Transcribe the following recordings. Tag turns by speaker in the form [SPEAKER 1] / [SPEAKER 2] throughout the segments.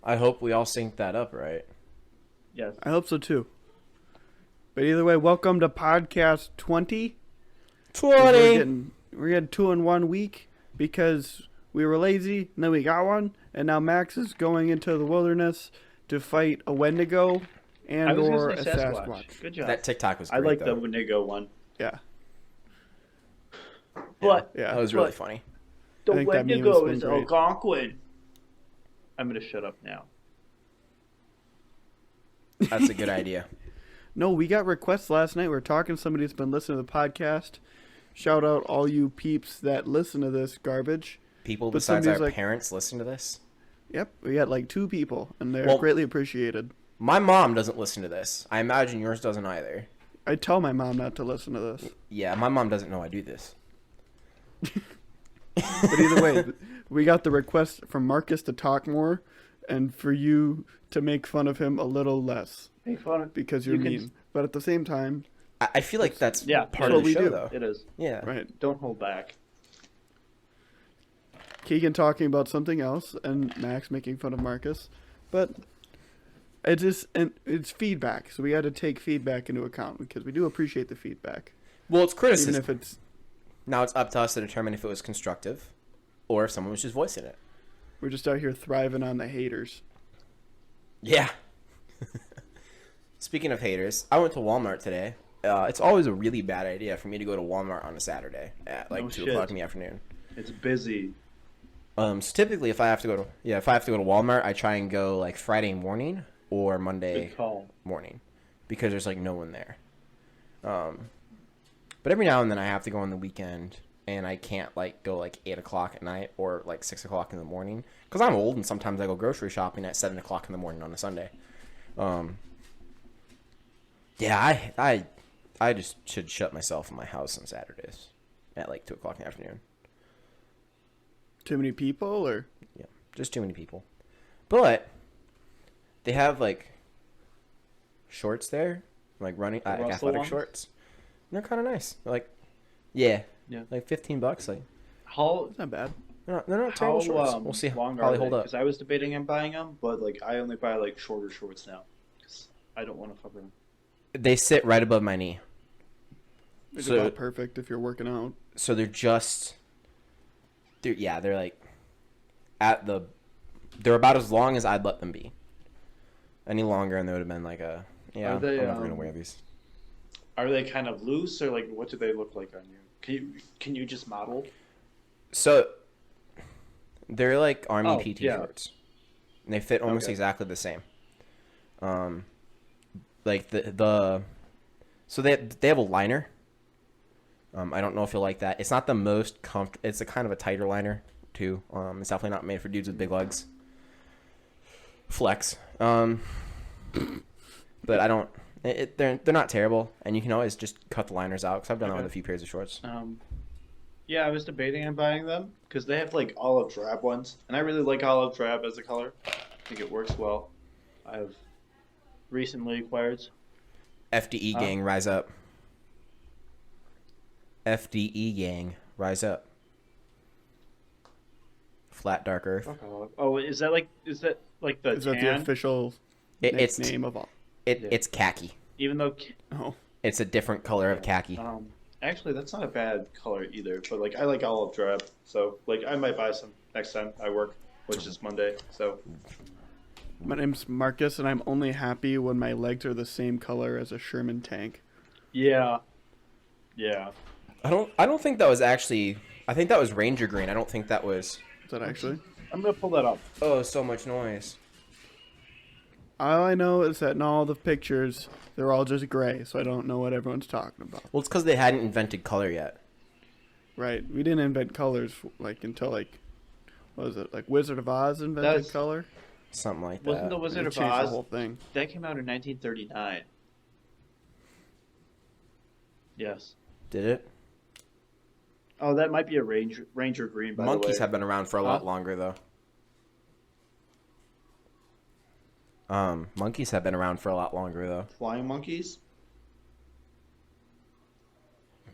[SPEAKER 1] I hope we all synced that up right.
[SPEAKER 2] Yes.
[SPEAKER 3] I hope so too. But either way, welcome to podcast 20.
[SPEAKER 1] 20!
[SPEAKER 3] We're getting 2 in 1 week because we were lazy and then we got one. And now Max is going into the wilderness to fight a Wendigo and or a Sasquatch.
[SPEAKER 2] Good job.
[SPEAKER 1] That TikTok was great,
[SPEAKER 2] I like
[SPEAKER 1] though.
[SPEAKER 2] the Wendigo one.
[SPEAKER 3] Yeah.
[SPEAKER 2] But
[SPEAKER 3] Yeah.
[SPEAKER 1] That was really funny.
[SPEAKER 2] the
[SPEAKER 3] I think that meme has
[SPEAKER 2] Wendigo
[SPEAKER 3] been
[SPEAKER 2] is
[SPEAKER 3] great.
[SPEAKER 2] Algonquin. I'm going to shut up now.
[SPEAKER 1] That's a good idea.
[SPEAKER 3] No, we got requests last night. We were talking to somebody that's been listening to the podcast. Shout out all you peeps that listen to this garbage.
[SPEAKER 1] People
[SPEAKER 3] But
[SPEAKER 1] besides our
[SPEAKER 3] somebody's like-
[SPEAKER 1] parents listen to this?
[SPEAKER 3] Yep, we got like 2 people, and they're
[SPEAKER 1] Well-
[SPEAKER 3] greatly appreciated.
[SPEAKER 1] My mom doesn't listen to this. I imagine yours doesn't either.
[SPEAKER 3] I tell my mom not to listen to this.
[SPEAKER 1] Yeah, my mom doesn't know I do this.
[SPEAKER 3] But either way, we got the request from Marcus to talk more and for you to make fun of him a little less
[SPEAKER 2] Make fun of
[SPEAKER 3] because you're
[SPEAKER 2] You can-
[SPEAKER 3] mean. But at the same time,
[SPEAKER 1] I feel like that's
[SPEAKER 2] Yeah,
[SPEAKER 1] part
[SPEAKER 3] that's
[SPEAKER 1] of
[SPEAKER 3] what
[SPEAKER 1] the
[SPEAKER 3] we
[SPEAKER 1] show,
[SPEAKER 3] do.
[SPEAKER 1] though.
[SPEAKER 2] It is.
[SPEAKER 1] Yeah.
[SPEAKER 3] right.
[SPEAKER 2] Don't hold back.
[SPEAKER 3] Keegan talking about something else and Max making fun of Marcus. But it's feedback, so we got to take feedback into account because we do appreciate the feedback.
[SPEAKER 1] Well, it's
[SPEAKER 3] Even
[SPEAKER 1] criticism.
[SPEAKER 3] if it's
[SPEAKER 1] Now it's up to us to determine if it was constructive or if someone was just voicing it.
[SPEAKER 3] we're just out here thriving on the haters.
[SPEAKER 1] Yeah. Speaking of haters, I went to Walmart today. It's always a really bad idea for me to go to Walmart on a Saturday at like
[SPEAKER 2] No
[SPEAKER 1] 2
[SPEAKER 2] shit.
[SPEAKER 1] o'clock in the afternoon.
[SPEAKER 2] It's busy.
[SPEAKER 1] So typically if I have to go to Walmart, I try and go like Friday morning or Monday
[SPEAKER 2] Good call.
[SPEAKER 1] morning because there's like no one there. But every now and then I have to go on the weekend and I can't like go like 8 o'clock at night or like 6 o'clock in the morning because I'm old and sometimes I go grocery shopping at 7 o'clock in the morning on a Sunday. Yeah, I just should shut myself in my house on Saturdays at like 2 o'clock in the afternoon.
[SPEAKER 3] Too many people, or
[SPEAKER 1] Yeah, just too many people. But they have like shorts there, like running like
[SPEAKER 2] Russell
[SPEAKER 1] athletic
[SPEAKER 2] ones?
[SPEAKER 1] shorts. And they're kind of nice. They're like, yeah,
[SPEAKER 2] Yeah.
[SPEAKER 1] like $15. Like
[SPEAKER 2] How
[SPEAKER 3] it's not bad.
[SPEAKER 1] they're not terrible shorts. We'll see
[SPEAKER 2] long
[SPEAKER 1] how
[SPEAKER 2] are
[SPEAKER 1] they hold up.
[SPEAKER 2] Because I was debating on buying them, but like I only buy like shorter shorts now because I don't want to cover them.
[SPEAKER 1] They sit right above my knee,
[SPEAKER 3] It's
[SPEAKER 1] So-
[SPEAKER 3] about perfect if you're working out.
[SPEAKER 1] so they're like they're about as long as I'd let them be. Any longer, and they would have been like
[SPEAKER 2] Are they,
[SPEAKER 1] I'm never gonna wear these.
[SPEAKER 2] Are they kind of loose or like what do they look like on you? Can you just model?
[SPEAKER 1] So they're like Army
[SPEAKER 2] Oh,
[SPEAKER 1] PT
[SPEAKER 2] yeah.
[SPEAKER 1] shorts. And they fit almost
[SPEAKER 2] Okay.
[SPEAKER 1] exactly the same. Like the so they have a liner. I don't know if you'll like that. It's not the most comfortable. It's a kind of a tighter liner too. It's definitely not made for dudes with big legs. Flex. But I don't. They're not terrible, and you can always just cut the liners out because I've done that
[SPEAKER 2] Okay.
[SPEAKER 1] with a few pairs of shorts.
[SPEAKER 2] Yeah, I was debating on buying them because they have like olive drab ones, and I really like olive drab as a color. I think it works well. I've recently acquired.
[SPEAKER 1] FDE gang, rise up. FDE gang, rise up. Flat dark earth.
[SPEAKER 2] Oh, is that like the
[SPEAKER 3] Is that the
[SPEAKER 2] tan?
[SPEAKER 3] official
[SPEAKER 1] It's
[SPEAKER 3] name of all?
[SPEAKER 1] it's khaki.
[SPEAKER 2] Even though,
[SPEAKER 3] Oh,
[SPEAKER 1] It's a different color of khaki.
[SPEAKER 2] actually that's not a bad color either. But like I like olive drab, so like I might buy some next time I work, which is Monday. So
[SPEAKER 3] my name's Marcus, and I'm only happy when my legs are the same color as a Sherman tank.
[SPEAKER 2] yeah.
[SPEAKER 1] I don't think that was actually. I think that was Ranger green. I don't think that was.
[SPEAKER 3] Is that actually?
[SPEAKER 2] I'm gonna pull that up.
[SPEAKER 1] Oh, so much noise.
[SPEAKER 3] All I know is that in all the pictures, they're all just gray, so I don't know what everyone's talking about.
[SPEAKER 1] Well, it's because they hadn't invented color yet.
[SPEAKER 3] Right. We didn't invent colors like until like, what was it? Like Wizard of Oz invented
[SPEAKER 2] That's-
[SPEAKER 3] color.
[SPEAKER 1] Something like that.
[SPEAKER 2] Wasn't the
[SPEAKER 3] They
[SPEAKER 2] Wizard of
[SPEAKER 3] changed the
[SPEAKER 2] Oz?
[SPEAKER 3] whole thing.
[SPEAKER 2] That came out in 1939. Yes.
[SPEAKER 1] Did it?
[SPEAKER 2] Oh, that might be a Ranger green. By the way.
[SPEAKER 1] Monkeys have been around for a lot longer, though. Monkeys have been around for a lot longer, though.
[SPEAKER 2] Flying monkeys.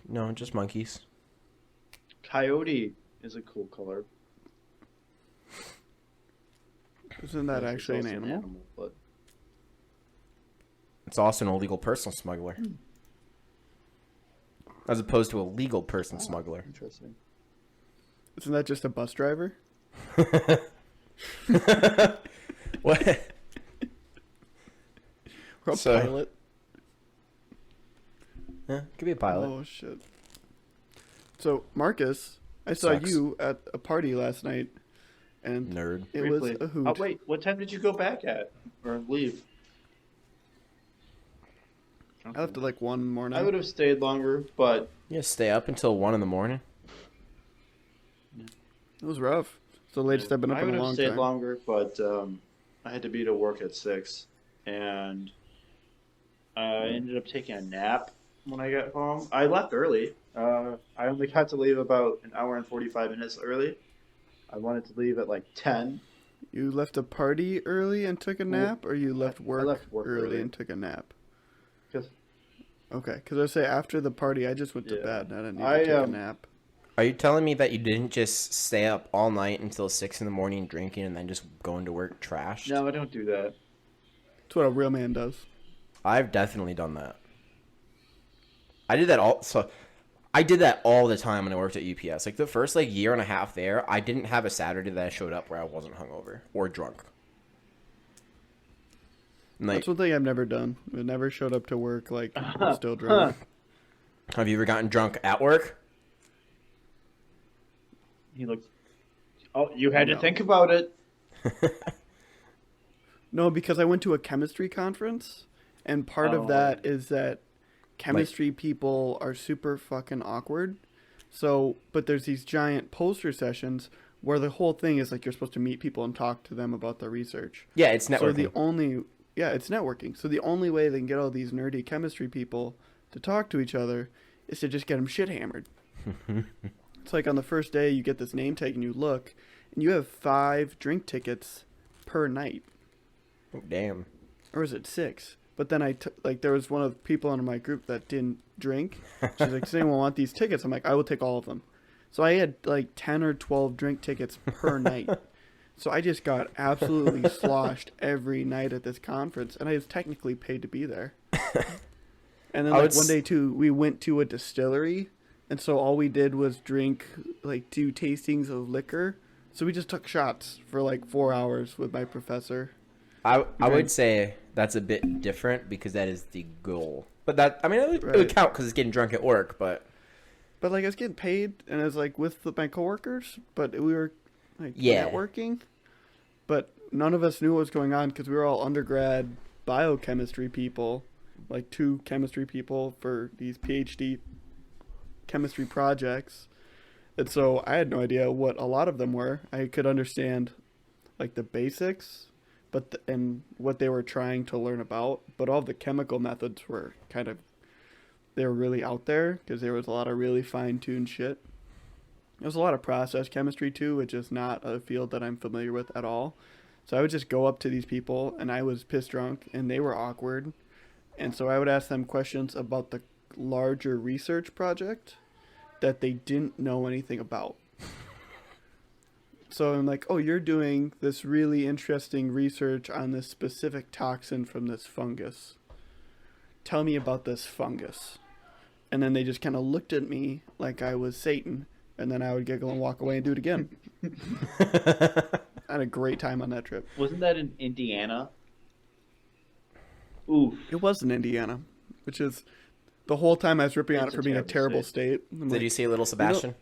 [SPEAKER 1] No, just monkeys.
[SPEAKER 2] Coyote is a cool color.
[SPEAKER 3] Isn't that
[SPEAKER 2] It's
[SPEAKER 3] actually an
[SPEAKER 2] also
[SPEAKER 3] animal?
[SPEAKER 2] but
[SPEAKER 1] It's also an illegal person smuggler, as opposed to a legal person smuggler.
[SPEAKER 2] interesting.
[SPEAKER 3] Isn't that just a bus driver?
[SPEAKER 1] What?
[SPEAKER 3] Or a
[SPEAKER 1] So-
[SPEAKER 3] pilot?
[SPEAKER 1] Yeah, could be a pilot.
[SPEAKER 3] Oh shit. So Marcus, I saw
[SPEAKER 1] Sucks.
[SPEAKER 3] you at a party last night, and
[SPEAKER 1] Nerd.
[SPEAKER 3] it was
[SPEAKER 2] Briefly.
[SPEAKER 3] a hoot.
[SPEAKER 2] Oh wait, what time did you go back at or leave?
[SPEAKER 3] I left at like 1 in the morning.
[SPEAKER 2] I would have stayed longer, but
[SPEAKER 1] You just stay up until 1 in the morning.
[SPEAKER 3] It was rough. It's the latest I've been up
[SPEAKER 2] I
[SPEAKER 3] in
[SPEAKER 2] would
[SPEAKER 3] a
[SPEAKER 2] have
[SPEAKER 3] long
[SPEAKER 2] stayed
[SPEAKER 3] time.
[SPEAKER 2] longer, but I had to be to work at 6, and I ended up taking a nap when I got home. I left early. I only got to leave about an hour and 45 minutes early. I wanted to leave at like 10.
[SPEAKER 3] You left a party early and took a nap, or you left work,
[SPEAKER 2] left work
[SPEAKER 3] early
[SPEAKER 2] early.
[SPEAKER 3] and took a nap?
[SPEAKER 2] 'Cause
[SPEAKER 3] Okay, because I say after the party, I just went to
[SPEAKER 2] Yeah.
[SPEAKER 3] bed and I didn't need
[SPEAKER 2] I,
[SPEAKER 3] to take a
[SPEAKER 2] um,
[SPEAKER 3] nap.
[SPEAKER 1] Are you telling me that you didn't just stay up all night until 6 in the morning drinking and then just going to work trashed?
[SPEAKER 2] no, I don't do that.
[SPEAKER 3] That's what a real man does.
[SPEAKER 1] I've definitely done that. I did that all the time when I worked at UPS. Like the first year and a half there, I didn't have a Saturday that I showed up where I wasn't hungover or drunk. And,
[SPEAKER 3] That's one thing I've never done. I never showed up to work still drunk.
[SPEAKER 1] have you ever gotten drunk at work?
[SPEAKER 2] He looked. Oh, you had to
[SPEAKER 3] No.
[SPEAKER 2] think about it.
[SPEAKER 3] No, because I went to a chemistry conference, and part of that is that chemistry people are super fucking awkward. So, but there's these giant poster sessions where the whole thing is like you're supposed to meet people and talk to them about their research.
[SPEAKER 1] Yeah, it's
[SPEAKER 3] So
[SPEAKER 1] networking.
[SPEAKER 3] it's networking. So the only way they can get all these nerdy chemistry people to talk to each other is to just get them shit hammered. It's like on the first day you get this name tag and you look, and you have 5 drink tickets per night.
[SPEAKER 1] Oh, damn.
[SPEAKER 3] Or is it 6? But then there was one of the people in my group that didn't drink. She's like, does anyone want these tickets? I'm like, I will take all of them. So I had 10 or 12 drink tickets per night. So I just got absolutely sloshed every night at this conference, and I was technically paid to be there. And then one day too, we went to a distillery, and so all we did was drink 2 tastings of liquor. So we just took shots for 4 hours with my professor.
[SPEAKER 1] I would say that's a bit different because that is the goal. But it would count because it's getting drunk at work. But
[SPEAKER 3] I was getting paid, and it was with my coworkers, but we were
[SPEAKER 1] Yeah.
[SPEAKER 3] networking. But none of us knew what was going on because we were all undergrad biochemistry people, 2 chemistry people for these PhD chemistry projects. And so I had no idea what a lot of them were. I could understand the basics, and what they were trying to learn about, but all the chemical methods were they were really out there because there was a lot of really fine-tuned shit. There was a lot of process chemistry too, which is not a field that I'm familiar with at all. So I would just go up to these people, and I was piss drunk, and they were awkward. And so I would ask them questions about the larger research project that they didn't know anything about. So I'm like, oh, you're doing this really interesting research on this specific toxin from this fungus. Tell me about this fungus. And then they just kind of looked at me like I was Satan, and then I would giggle and walk away and do it again. I had a great time on that trip.
[SPEAKER 2] Wasn't that in Indiana? Oof.
[SPEAKER 3] It was in Indiana, which is the whole time I was ripping on it
[SPEAKER 2] It's
[SPEAKER 3] for
[SPEAKER 2] a
[SPEAKER 3] being a
[SPEAKER 2] terrible
[SPEAKER 3] terrible state. I'm
[SPEAKER 1] did
[SPEAKER 3] like,
[SPEAKER 1] you see Little Sebastian?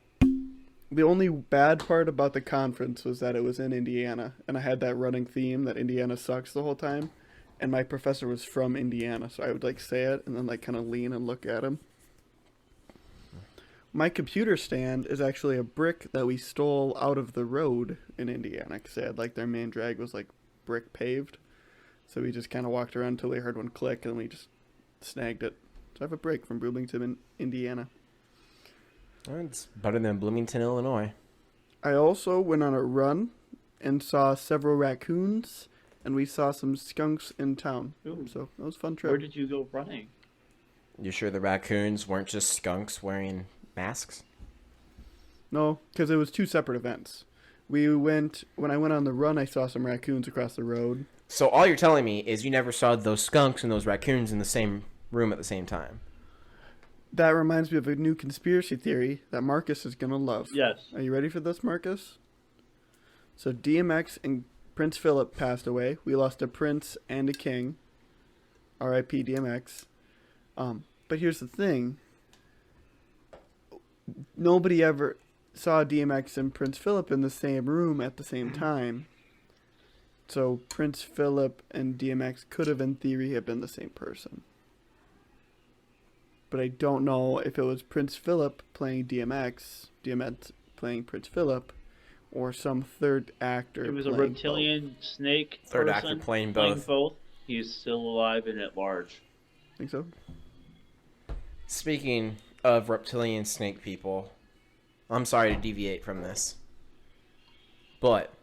[SPEAKER 3] the only bad part about the conference was that it was in Indiana, and I had that running theme that Indiana sucks the whole time, and my professor was from Indiana, so I would say it and then kind of lean and look at him. My computer stand is actually a brick that we stole out of the road in Indiana, because they had their main drag was brick paved, so we just kind of walked around until we heard one click, and we just snagged it. So I have a brick from Bloomington, Indiana.
[SPEAKER 1] It's better than Bloomington, Illinois.
[SPEAKER 3] I also went on a run and saw several raccoons, and we saw some skunks in town.
[SPEAKER 2] Ooh.
[SPEAKER 3] So that was a fun
[SPEAKER 2] Where
[SPEAKER 3] trip.
[SPEAKER 2] did you go running?
[SPEAKER 1] You sure the raccoons weren't just skunks wearing masks?
[SPEAKER 3] No, because it was 2 separate events. When I went on the run, I saw some raccoons across the road.
[SPEAKER 1] So all you're telling me is you never saw those skunks and those raccoons in the same room at the same time.
[SPEAKER 3] That reminds me of a new conspiracy theory that Marcus is going to love.
[SPEAKER 2] Yes.
[SPEAKER 3] Are you ready for this, Marcus? So DMX and Prince Philip passed away. We lost a prince and a king. R.I.P. DMX. But here's the thing. Nobody ever saw DMX and Prince Philip in the same room at the same time. So Prince Philip and DMX could have, in theory, have been the same person. But I don't know if it was Prince Philip playing DMX playing Prince Philip, or some third actor.
[SPEAKER 2] It was a
[SPEAKER 3] playing
[SPEAKER 2] reptilian snake.
[SPEAKER 1] Third
[SPEAKER 2] person
[SPEAKER 1] actor playing both.
[SPEAKER 2] He's still alive and at large.
[SPEAKER 3] Think so?
[SPEAKER 1] Speaking of reptilian snake people, I'm sorry to deviate from this, but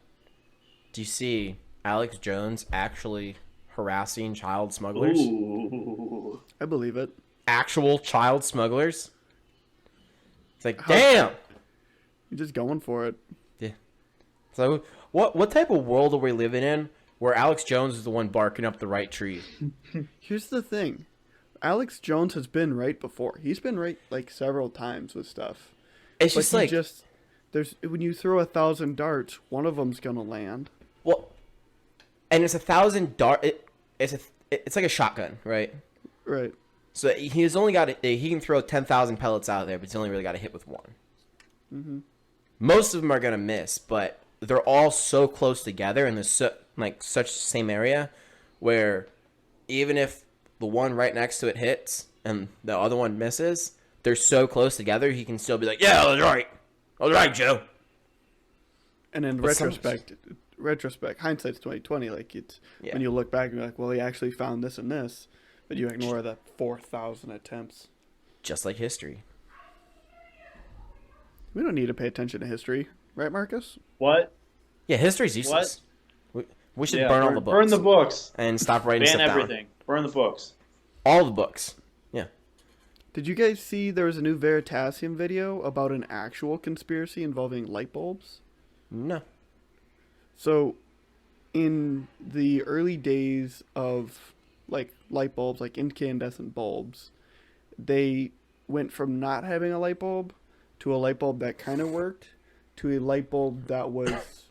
[SPEAKER 1] do you see Alex Jones actually harassing child smugglers?
[SPEAKER 2] Ooh.
[SPEAKER 3] I believe it.
[SPEAKER 1] Actual child smugglers? It's like, damn!
[SPEAKER 3] You're just going for it.
[SPEAKER 1] Yeah. So, what type of world are we living in where Alex Jones is the one barking up the right tree?
[SPEAKER 3] Here's the thing. Alex Jones has been right before. He's been right like several times with stuff.
[SPEAKER 1] It's
[SPEAKER 3] But
[SPEAKER 1] just like,
[SPEAKER 3] there's when you throw 1,000 darts, one of them's gonna land.
[SPEAKER 1] well, and it's 1,000 dart. It's like a shotgun, right?
[SPEAKER 3] Right.
[SPEAKER 1] So he's only got he can throw 10,000 pellets out there, but he's only really got to hit with one.
[SPEAKER 3] Mm-hmm.
[SPEAKER 1] Most of them are gonna miss, but they're all so close together in this such same area, where even if the one right next to it hits and the other one misses, they're so close together he can still be like, "Yeah, I was right, Joe."
[SPEAKER 3] And in
[SPEAKER 1] But
[SPEAKER 3] retrospect, hindsight's 2020. Like when you look back and you're like, well, he actually found this and this, but you ignore the 4,000 attempts.
[SPEAKER 1] Just like history.
[SPEAKER 3] We don't need to pay attention to history, right, Marcus?
[SPEAKER 2] What?
[SPEAKER 1] Yeah, history's useless. We should
[SPEAKER 2] Yeah,
[SPEAKER 1] burn all the books.
[SPEAKER 2] Burn the books.
[SPEAKER 1] And stop writing
[SPEAKER 2] Ban
[SPEAKER 1] stuff down.
[SPEAKER 2] everything. Burn the books.
[SPEAKER 1] All the books. Yeah.
[SPEAKER 3] Did you guys see there was a new Veritasium video about an actual conspiracy involving light bulbs?
[SPEAKER 1] No.
[SPEAKER 3] So, in the early days of like light bulbs, like incandescent bulbs, they went from not having a light bulb to a light bulb that kind of worked to a light bulb that was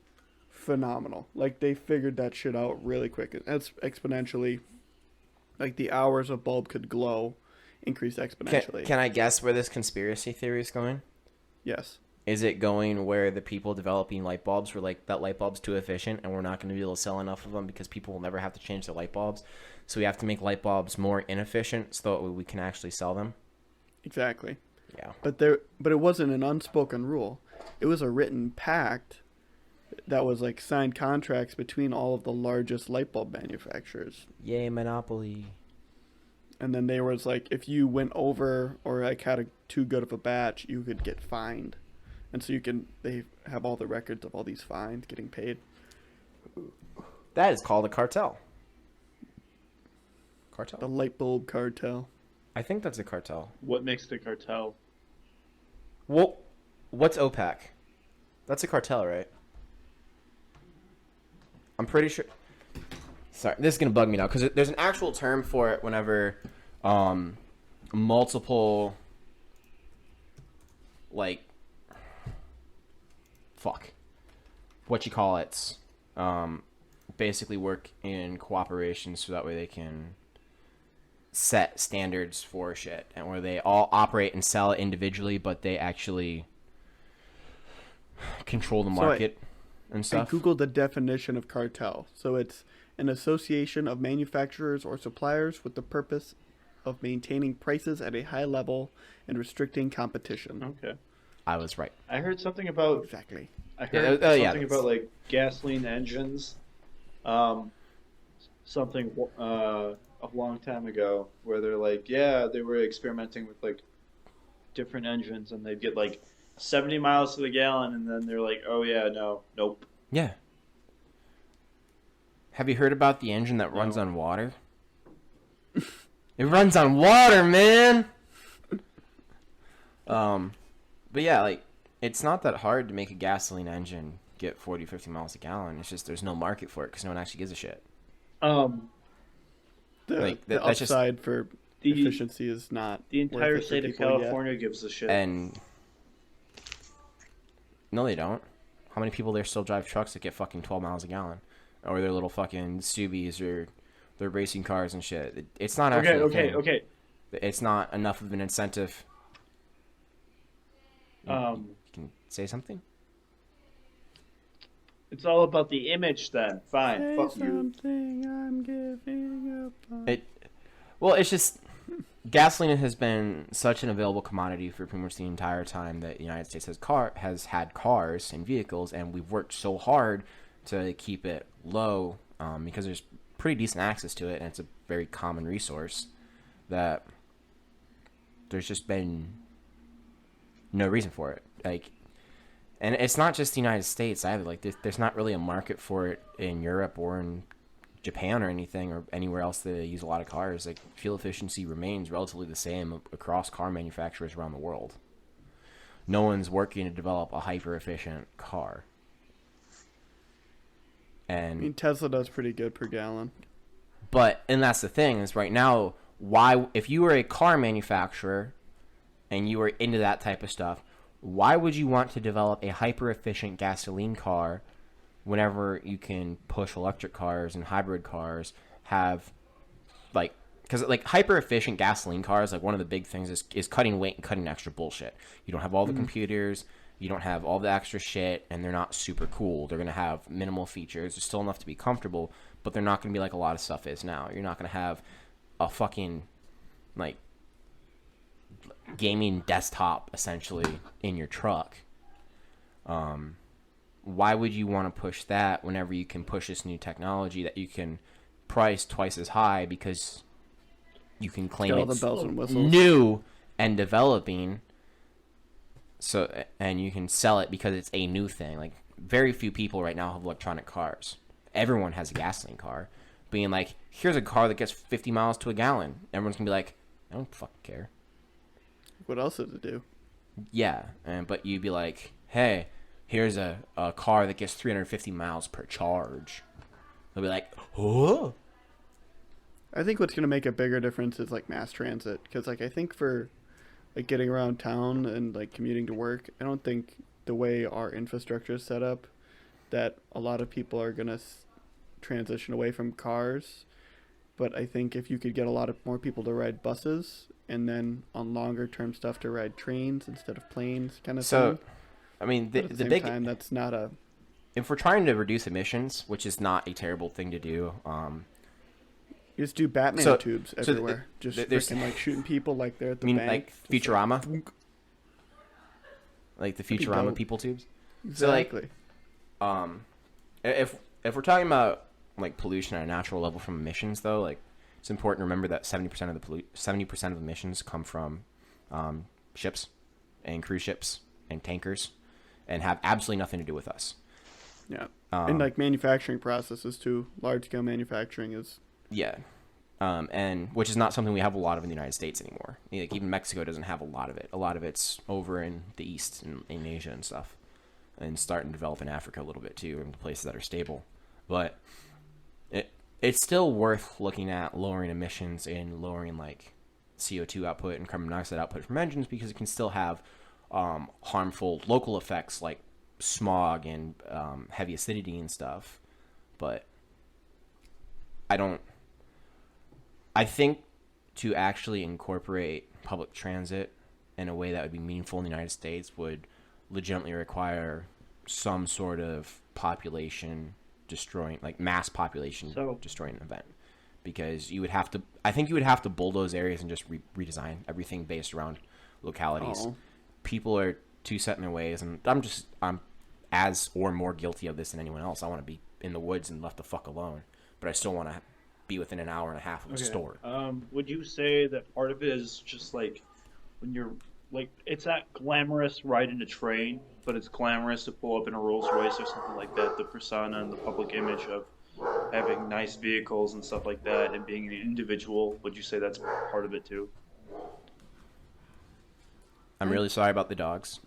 [SPEAKER 3] phenomenal. Like they figured that shit out really quick. That's exponentially, like the hours a bulb could glow increased exponentially.
[SPEAKER 1] Can I guess where this conspiracy theory is going?
[SPEAKER 3] Yes.
[SPEAKER 1] Is it going where the people developing light bulbs were like, that light bulb's too efficient and we're not going to be able to sell enough of them because people will never have to change their light bulbs? So we have to make light bulbs more inefficient so that we can actually sell them?
[SPEAKER 3] Exactly.
[SPEAKER 1] Yeah.
[SPEAKER 3] But it wasn't an unspoken rule. It was a written pact that was like signed contracts between all of the largest light bulb manufacturers.
[SPEAKER 1] Yay, monopoly.
[SPEAKER 3] And then they was like, if you went over or like had too good of a batch, you could get fined. And so they have all the records of all these fines getting paid.
[SPEAKER 1] That is called a cartel. Cartel?
[SPEAKER 3] The light bulb cartel.
[SPEAKER 1] I think that's a cartel.
[SPEAKER 2] What makes the cartel?
[SPEAKER 1] Well, what's OPEC? That's a cartel, right? I'm pretty sure. Sorry, this is gonna bug me now because there's an actual term for it whenever multiple what you call it, basically work in cooperation so that way they can set standards for shit and where they all operate and sell it individually, but they actually control the market and stuff.
[SPEAKER 3] I googled the definition of cartel. So it's an association of manufacturers or suppliers with the purpose of maintaining prices at a high level and restricting competition.
[SPEAKER 2] Okay.
[SPEAKER 1] I was right.
[SPEAKER 2] I heard something about.
[SPEAKER 3] Exactly.
[SPEAKER 2] I heard something about like gasoline engines. Something a long time ago where they're like, yeah, they were experimenting with like different engines and they'd get like 70 miles to the gallon and then they're like, oh yeah, nope.
[SPEAKER 1] Yeah. Have you heard about the engine that runs on water? It runs on water, man. But yeah, like it's not that hard to make a gasoline engine get 40, 50 miles a gallon. It's just there's no market for it because no one actually gives a shit.
[SPEAKER 2] Um,
[SPEAKER 3] The
[SPEAKER 1] That's just
[SPEAKER 3] upside for
[SPEAKER 2] the
[SPEAKER 3] efficiency is not
[SPEAKER 2] the
[SPEAKER 3] worth
[SPEAKER 2] entire
[SPEAKER 3] it for
[SPEAKER 2] state of
[SPEAKER 3] people yet.
[SPEAKER 2] California gives a shit.
[SPEAKER 1] and no, they don't. How many people there still drive trucks that get fucking 12 miles a gallon, or their little fucking Subies or their racing cars and shit? It's not actually a thing.
[SPEAKER 2] Okay.
[SPEAKER 1] It's not enough of an incentive. You can say something.
[SPEAKER 2] It's all about the image then. Fine,
[SPEAKER 3] Say
[SPEAKER 2] fuck you.
[SPEAKER 3] something, I'm giving up on.
[SPEAKER 1] Well, it's just gasoline has been such an available commodity for pretty much the entire time that the United States has had cars and vehicles, and we've worked so hard to keep it low because there's pretty decent access to it, and it's a very common resource that there's just been no reason for it. Like, and it's not just the United States either. Like, there's not really a market for it in Europe or in Japan or anything or anywhere else that use a lot of cars. Like, fuel efficiency remains relatively the same across car manufacturers around the world. No one's working to develop a hyper efficient car. And
[SPEAKER 3] I mean, Tesla does pretty good per gallon.
[SPEAKER 1] and that's the thing is right now, why, if you were a car manufacturer and you were into that type of stuff, why would you want to develop a hyper efficient gasoline car whenever you can push electric cars and hybrid cars have, like, because like hyper efficient gasoline cars, like one of the big things is cutting weight and cutting extra bullshit. You don't have all the computers, you don't have all the extra shit, and they're not super cool. They're going to have minimal features. There's still enough to be comfortable, but they're not going to be like a lot of stuff is now. You're not going to have a fucking, like, gaming desktop, essentially, in your truck. Why would you want to push that whenever you can push this new technology that you can price twice as high because you can claim
[SPEAKER 3] Got all the
[SPEAKER 1] it's
[SPEAKER 3] bells and whistles.
[SPEAKER 1] new and developing, so, and you can sell it because it's a new thing. Like, very few people right now have electronic cars. Everyone has a gasoline car. Being like, here's a car that gets 50 miles to a gallon. Everyone's gonna be like, I don't fucking care.
[SPEAKER 3] What else does it do?
[SPEAKER 1] Yeah, but you'd be like, hey, here's a car that gets 350 miles per charge. They'll be like, oh.
[SPEAKER 3] I think what's going to make a bigger difference is like mass transit, because like I think for like getting around town and like commuting to work, I don't think the way our infrastructure is set up that a lot of people are going to transition away from cars. But I think if you could get a lot of more people to ride buses and then on longer term stuff to ride trains instead of planes, kind of thing.
[SPEAKER 1] I mean,
[SPEAKER 3] But at the same
[SPEAKER 1] big
[SPEAKER 3] time, that's not a.
[SPEAKER 1] if we're trying to reduce emissions, which is not a terrible thing to do,
[SPEAKER 3] You just do Batman
[SPEAKER 1] So-
[SPEAKER 3] tubes
[SPEAKER 1] so
[SPEAKER 3] everywhere. Just
[SPEAKER 1] there's-
[SPEAKER 3] freaking like shooting people like they're at the
[SPEAKER 1] I mean,
[SPEAKER 3] bank.
[SPEAKER 1] like
[SPEAKER 3] Just
[SPEAKER 1] Futurama,
[SPEAKER 3] thunk.
[SPEAKER 1] like the
[SPEAKER 3] That'd be
[SPEAKER 1] Futurama
[SPEAKER 3] dope.
[SPEAKER 1] people tubes. So, like,
[SPEAKER 3] Exactly.
[SPEAKER 1] If we're talking about like pollution at a natural level from emissions, though, like it's important to remember that 70% of the 70% of emissions come from ships and cruise ships and tankers, and have absolutely nothing to do with us.
[SPEAKER 3] Yeah. And like manufacturing processes too. Large scale manufacturing is.
[SPEAKER 1] Yeah. And which is not something we have a lot of in the United States anymore. Like, even Mexico doesn't have a lot of it. A lot of it's over in the East, in Asia and stuff, and starting to develop in Africa a little bit too, in places that are stable. But it's still worth looking at lowering emissions and lowering like CO2 output and carbon monoxide output from engines, because it can still have harmful local effects like smog and heavy acidity and stuff. But I think to actually incorporate public transit in a way that would be meaningful in the United States would legitimately require some sort of population destroying, like mass population destroying event. Because I think you would have to bulldoze areas and just redesign everything based around localities.
[SPEAKER 3] Oh.
[SPEAKER 1] People are too set in their ways, and I'm as or more guilty of this than anyone else. I want to be in the woods and left the fuck alone, but I still want to be within an hour and a half of a store.
[SPEAKER 2] Would you say that part of it is just like when you're like, it's that glamorous ride in a train, but it's glamorous to pull up in a Rolls Royce or something like that? The persona and the public image of having nice vehicles and stuff like that, and being an individual. Would you say that's part of it too?
[SPEAKER 1] I'm really sorry about the dogs.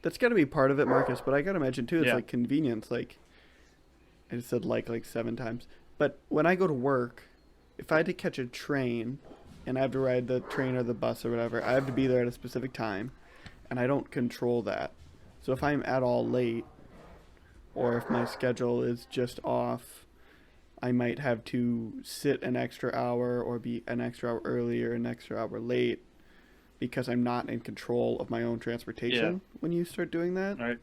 [SPEAKER 3] That's got to be part of it, Marcus. But I got to imagine too, it's
[SPEAKER 2] Yeah.
[SPEAKER 3] like convenience. Like I just said, like 7 times. But when I go to work, if I had to catch a train, and I have to ride the train or the bus or whatever, I have to be there at a specific time, and I don't control that. So if I'm at all late, or if my schedule is just off, I might have to sit an extra hour or be an extra hour early or an extra hour late because I'm not in control of my own transportation when you start doing that.
[SPEAKER 2] Right.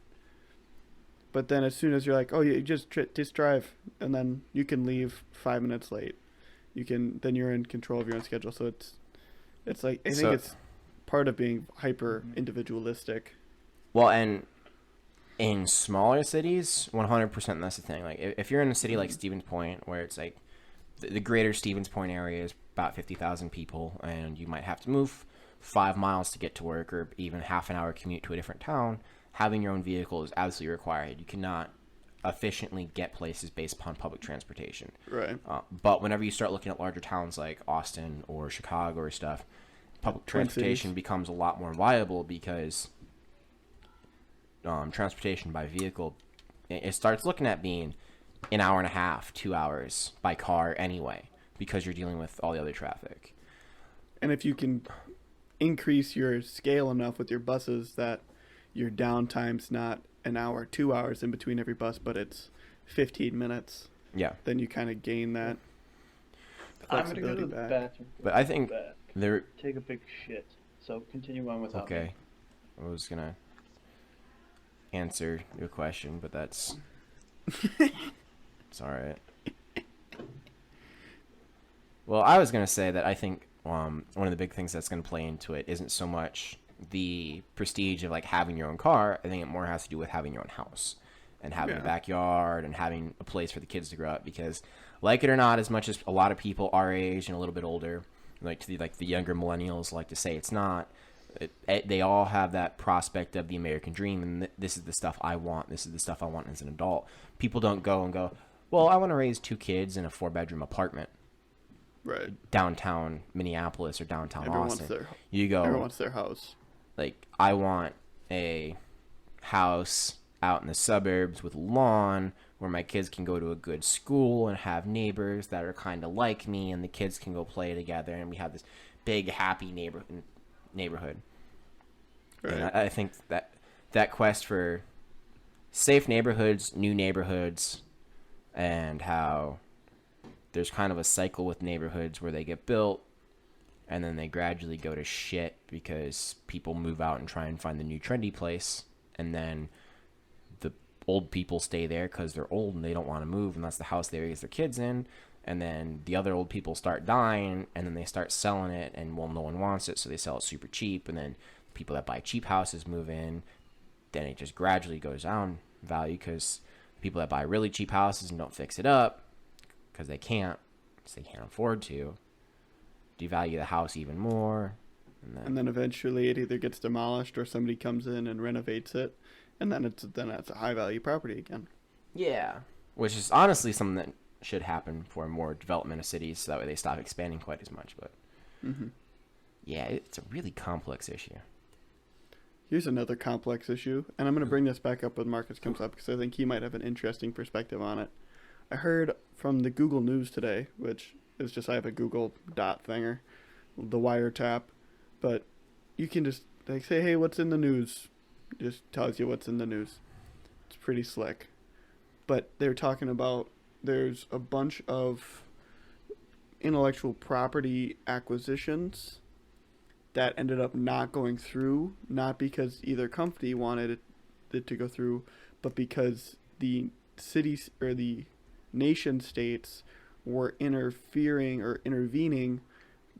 [SPEAKER 3] But then as soon as you're like, oh, you just drive, and then you can leave 5 minutes late. Then you're in control of your own schedule. So it's like, I think it's part of being hyper individualistic.
[SPEAKER 1] Well, and in smaller cities, 100% that's the thing. Like, if you're in a city like Stevens Point, where it's like the greater Stevens Point area is about 50,000 people, and you might have to move 5 miles to get to work, or even half an hour commute to a different town, having your own vehicle is absolutely required. You cannot efficiently get places based upon public transportation.
[SPEAKER 3] Right.
[SPEAKER 1] But whenever you start looking at larger towns like Austin or Chicago or stuff, public transportation becomes a lot more viable because transportation by vehicle, it starts looking at being an hour and a half, 2 hours by car anyway, because you're dealing with all the other traffic.
[SPEAKER 3] And if you can increase your scale enough with your buses that your downtime's not an hour, 2 hours in between every bus, but it's 15 minutes.
[SPEAKER 1] Yeah.
[SPEAKER 3] Then you kind of gain that
[SPEAKER 2] I'm gonna go
[SPEAKER 3] flexibility
[SPEAKER 2] to the
[SPEAKER 3] back.
[SPEAKER 2] bathroom.
[SPEAKER 1] But I think
[SPEAKER 2] Back.
[SPEAKER 1] there.
[SPEAKER 2] Take a big shit. So continue on without
[SPEAKER 1] Okay.
[SPEAKER 2] me.
[SPEAKER 1] I was gonna answer your question, but that's it's all right. Well, I was gonna say that I think one of the big things that's gonna play into it isn't so much the prestige of like having your own car. I think it more has to do with having your own house and having a backyard and having a place for the kids to grow up. Because, like it or not, as much as a lot of people our age and a little bit older, like the younger millennials like to say it's not, they all have that prospect of the American dream, and this is the stuff I want. This is the stuff I want as an adult. People don't go, well, I want to raise 2 kids in a 4-bedroom apartment.
[SPEAKER 3] Right.
[SPEAKER 1] Downtown Minneapolis or downtown
[SPEAKER 3] Everyone
[SPEAKER 1] Austin.
[SPEAKER 3] Everyone wants their house.
[SPEAKER 1] Like, I want a house out in the suburbs with lawn where my kids can go to a good school and have neighbors that are kind of like me, and the kids can go play together, and we have this big, happy neighborhood.
[SPEAKER 3] Right.
[SPEAKER 1] And I think that quest for safe neighborhoods, new neighborhoods, and how there's kind of a cycle with neighborhoods where they get built and then they gradually go to shit because people move out and try and find the new trendy place, and then the old people stay there because they're old and they don't want to move, and that's the house they raise their kids in. And then the other old people start dying, and then they start selling it, and well, no one wants it, so they sell it super cheap, and then people that buy cheap houses move in. Then it just gradually goes down in value because people that buy really cheap houses and don't fix it up because they can't afford to, devalue the house even more.
[SPEAKER 3] And then eventually it either gets demolished or somebody comes in and renovates it, and then it's a high value property again.
[SPEAKER 1] Yeah, which is honestly something that should happen for more development of cities, so that way they stop expanding quite as much. But yeah, it's a really complex issue.
[SPEAKER 3] Here's another complex issue, and I'm going to bring this back up when Marcus comes up because I think he might have an interesting perspective on it. I heard from the Google News today, which is just, I have a Google dot thinger, the wiretap, but you can just like say, hey, what's in the news? It just tells you what's in the news. It's pretty slick. But they're talking about there's a bunch of intellectual property acquisitions that ended up not going through, not because either company wanted it to go through, but because the cities or the nation states were interfering or intervening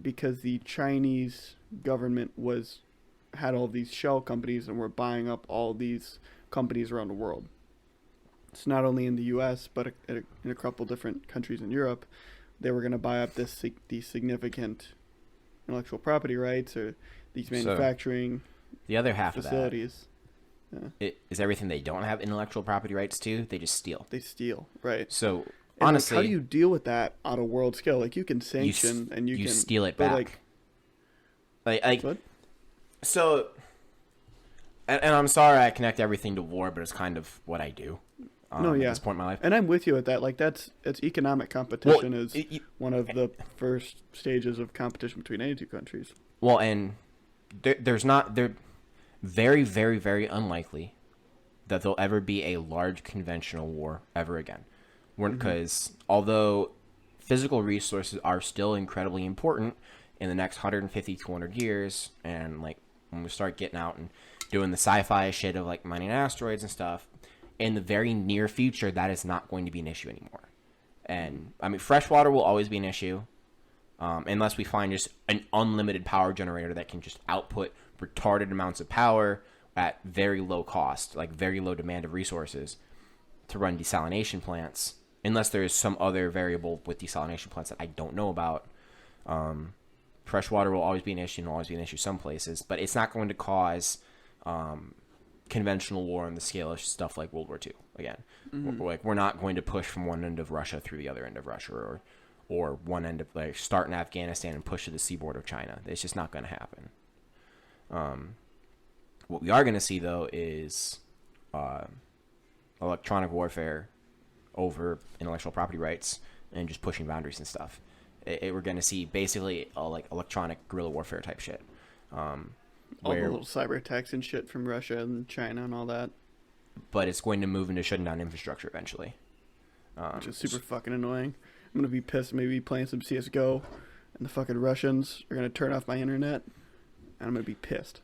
[SPEAKER 3] because the Chinese government had all these shell companies and were buying up all these companies around the world. It's not only in the U.S., but in a couple different countries in Europe. They were going to buy up these significant intellectual property rights or these manufacturing
[SPEAKER 1] the other half
[SPEAKER 3] facilities.
[SPEAKER 1] Of that is everything they don't have intellectual property rights to. They just steal.
[SPEAKER 3] They steal, right?
[SPEAKER 1] So
[SPEAKER 3] and
[SPEAKER 1] honestly,
[SPEAKER 3] how do you deal with that on a world scale? Like you can sanction and you can
[SPEAKER 1] steal it back.
[SPEAKER 3] What?
[SPEAKER 1] So And I'm sorry I connect everything to war, but it's kind of what I do.
[SPEAKER 3] No, yeah.
[SPEAKER 1] At this point in my life.
[SPEAKER 3] And I'm with you at that. Like, it's economic competition is one of the first stages of competition between any two countries.
[SPEAKER 1] Well, and they're very, very, very unlikely that there'll ever be a large conventional war ever again. Because although physical resources are still incredibly important in the next 150, 200 years, and like when we start getting out and doing the sci-fi shit of like mining asteroids and stuff, in the very near future, that is not going to be an issue anymore. And I mean, fresh water will always be an issue, unless we find just an unlimited power generator that can just output retarded amounts of power at very low cost, like very low demand of resources to run desalination plants, unless there is some other variable with desalination plants that I don't know about. Fresh water will always be an issue and will always be an issue some places, but it's not going to cause conventional war on the scale of stuff like World War II again. We're not going to push from one end of Russia through the other end of Russia, or one end of like start in Afghanistan and push to the seaboard of China. It's just not going to happen. What we are going to see though is electronic warfare over intellectual property rights and just pushing boundaries and stuff. We're going to see basically like electronic guerrilla warfare type shit.
[SPEAKER 3] All the little cyber attacks and shit from Russia and China and all that.
[SPEAKER 1] But it's going to move into shutting down infrastructure eventually.
[SPEAKER 3] Which is super fucking annoying. I'm going to be pissed maybe playing some CSGO and the fucking Russians are going to turn off my internet and I'm going to be pissed.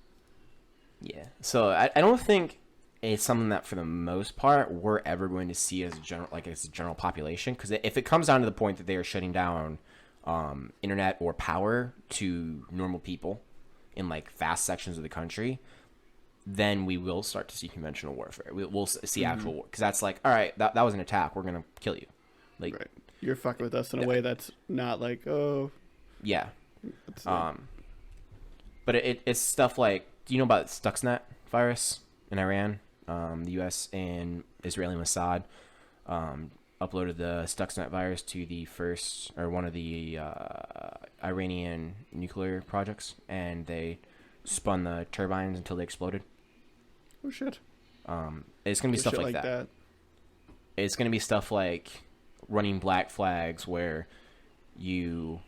[SPEAKER 1] Yeah. So I don't think it's something that for the most part we're ever going to see as a general population. Because if it comes down to the point that they are shutting down internet or power to normal people in like vast sections of the country, then we will start to see conventional warfare. We'll see actual war, because that's like, all right, that was an attack. We're gonna kill you. Like,
[SPEAKER 3] right. You're fucking with us in a way that's not like, oh,
[SPEAKER 1] yeah. But it's stuff like, do you know about Stuxnet virus in Iran? The U.S. and Israeli Mossad uploaded the Stuxnet virus to the first or one of the Iranian nuclear projects, and they spun the turbines until they exploded.
[SPEAKER 3] Oh shit!
[SPEAKER 1] It's gonna be stuff like that. It's gonna be stuff like running black flags, where you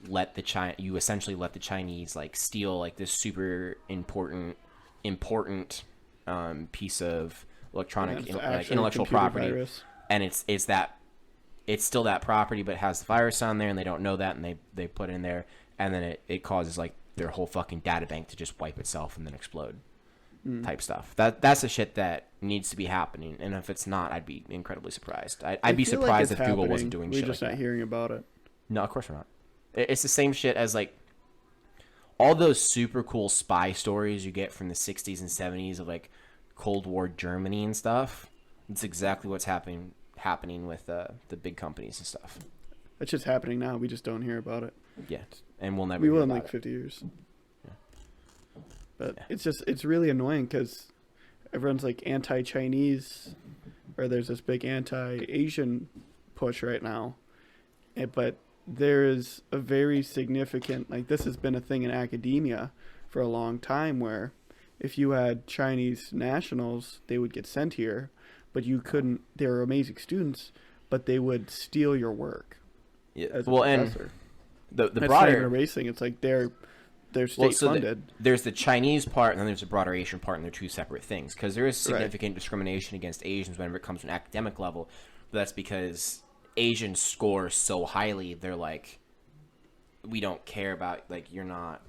[SPEAKER 1] essentially let the Chinese like steal like this super important piece of electronic intellectual property. Virus. And it's still that property, but it has the virus on there, and they don't know that, and they put it in there, and then it causes like their whole fucking data bank to just wipe itself and then explode, type stuff. That's the shit that needs to be happening, and if it's not, I'd be incredibly surprised. I'd be surprised if Google wasn't doing shit like that. We're just
[SPEAKER 3] not hearing about it.
[SPEAKER 1] No, of course we're not. It's the same shit as like all those super cool spy stories you get from the 60s and 70s of like Cold War Germany and stuff. It's exactly what's happening with the big companies and stuff.
[SPEAKER 3] It's just happening now. We just don't hear about it.
[SPEAKER 1] Yeah, and we'll never.
[SPEAKER 3] We will in like 50 years.
[SPEAKER 1] Yeah.
[SPEAKER 3] But it's really annoying because everyone's like anti-Chinese, or there's this big anti-Asian push right now. But there is a very significant, like, this has been a thing in academia for a long time, where if you had Chinese nationals, they would get sent here, but you couldn't. They were amazing students, but they would steal your work.
[SPEAKER 1] Yeah.
[SPEAKER 3] As a
[SPEAKER 1] well,
[SPEAKER 3] professor.
[SPEAKER 1] and the
[SPEAKER 3] That's
[SPEAKER 1] broader
[SPEAKER 3] not even erasing. It's like they're state funded.
[SPEAKER 1] There's the Chinese part, and then there's the broader Asian part, and they're two separate things. Because there is significant discrimination against Asians whenever it comes to an academic level, but that's because Asians score so highly. They're like, we don't care about, like, you're not.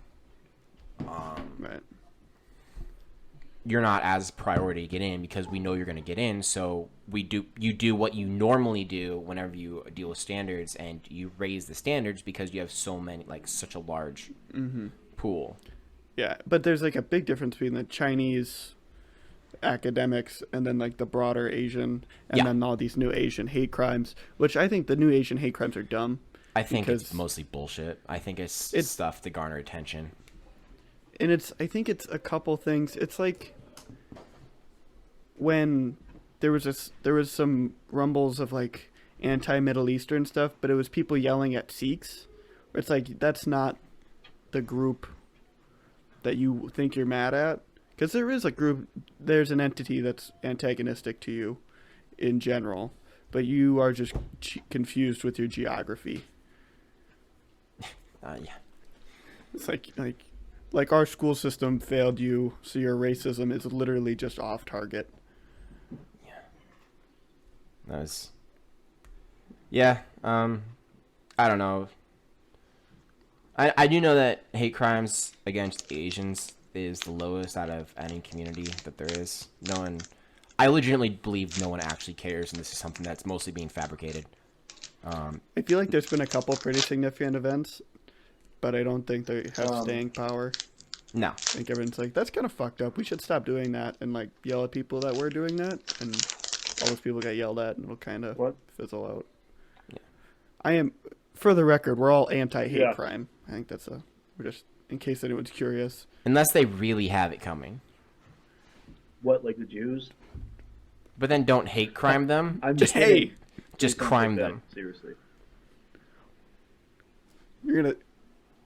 [SPEAKER 3] Right.
[SPEAKER 1] You're not as priority to get in because we know you're going to get in. So you do what you normally do whenever you deal with standards, and you raise the standards because you have so many, like, such a large pool.
[SPEAKER 3] Yeah, but there's like a big difference between the Chinese academics and then like the broader Asian, and then all these new Asian hate crimes, which I think the new Asian hate crimes are dumb.
[SPEAKER 1] I think it's mostly bullshit. I think it's stuff to garner attention.
[SPEAKER 3] And I think it's a couple things. It's like when there was some rumbles of like anti-Middle Eastern stuff, but it was people yelling at Sikhs. It's like, that's not the group that you think you're mad at. Because there is a group, there's an entity that's antagonistic to you in general, but you are just confused with your geography.
[SPEAKER 1] Yeah.
[SPEAKER 3] It's like our school system failed you, so your racism is literally just off target.
[SPEAKER 1] Yeah. That was. Yeah. I don't know. I do know that hate crimes against Asians is the lowest out of any community that there is. No one. I legitimately believe no one actually cares, and this is something that's mostly being fabricated.
[SPEAKER 3] I feel like there's been a couple pretty significant events, but I don't think they have staying power.
[SPEAKER 1] No.
[SPEAKER 3] I think everyone's like, that's kind of fucked up. We should stop doing that and like yell at people that were doing that, and all those people get yelled at, and it'll kind of fizzle out.
[SPEAKER 1] Yeah.
[SPEAKER 3] I am, for the record, we're all anti-hate
[SPEAKER 2] Yeah.
[SPEAKER 3] crime. I think we're just in case anyone's curious.
[SPEAKER 1] Unless they really have it coming.
[SPEAKER 2] What, like the Jews?
[SPEAKER 1] But then don't hate crime them.
[SPEAKER 2] I'm
[SPEAKER 1] just
[SPEAKER 2] kidding.
[SPEAKER 1] just
[SPEAKER 2] Please don't
[SPEAKER 1] crime
[SPEAKER 2] do that.
[SPEAKER 1] them.
[SPEAKER 2] Seriously.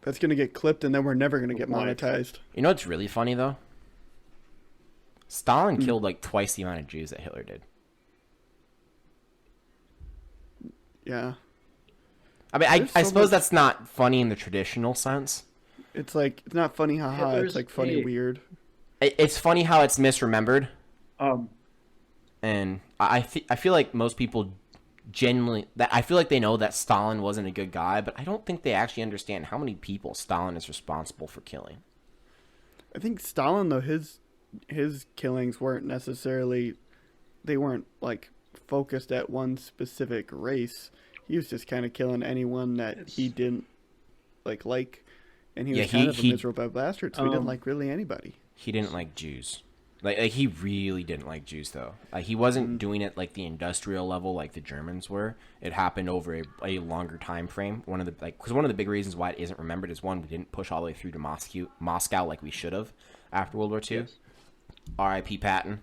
[SPEAKER 3] That's gonna get clipped, and then we're never gonna get
[SPEAKER 2] Why?
[SPEAKER 3] monetized.
[SPEAKER 1] You know what's really funny though? Stalin killed like twice the amount of Jews that Hitler did.
[SPEAKER 3] Yeah,
[SPEAKER 1] I mean,
[SPEAKER 3] There's
[SPEAKER 1] I
[SPEAKER 3] so
[SPEAKER 1] suppose
[SPEAKER 3] much-
[SPEAKER 1] that's not funny in the traditional sense.
[SPEAKER 3] it's like it's not funny, haha.
[SPEAKER 2] Hitler's
[SPEAKER 3] It's like funny,
[SPEAKER 2] hate.
[SPEAKER 3] weird.
[SPEAKER 1] It's funny how it's misremembered,
[SPEAKER 2] Um,
[SPEAKER 1] and I feel like most people genuinely that I feel like they know that Stalin wasn't a good guy, but I don't think they actually understand how many people Stalin is responsible for killing.
[SPEAKER 3] I think Stalin, though, his killings weren't necessarily, they weren't like focused at one specific race. He was just kind of killing anyone that he didn't like, and he was
[SPEAKER 1] Yeah,
[SPEAKER 3] kind of a
[SPEAKER 1] he-
[SPEAKER 3] miserable bastard. So he didn't like really anybody.
[SPEAKER 1] He didn't like Jews. Like he really didn't like Jews though. He wasn't doing it like the industrial level like the Germans were. It happened over a longer time frame. Because one of the big reasons why it isn't remembered is one, we didn't push all the way through to Moscow like we should have after World War II.
[SPEAKER 2] Yes.
[SPEAKER 1] R.I.P. Patton.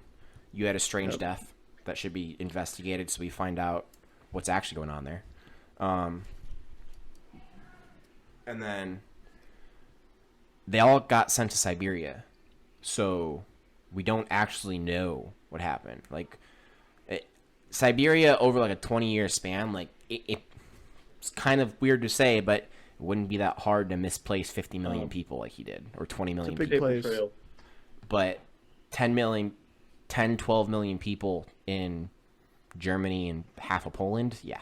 [SPEAKER 1] You had a strange death that should be investigated so we find out what's actually going on there. And then they all got sent to Siberia. So we don't actually know what happened. Siberia over like a 20-year span, like it's kind of weird to say, but it wouldn't be that hard to misplace 50 million people like he did, or 20 million
[SPEAKER 3] It's a big
[SPEAKER 1] people.
[SPEAKER 3] place.
[SPEAKER 2] trail.
[SPEAKER 1] But 12 million people in Germany and half of Poland, yeah.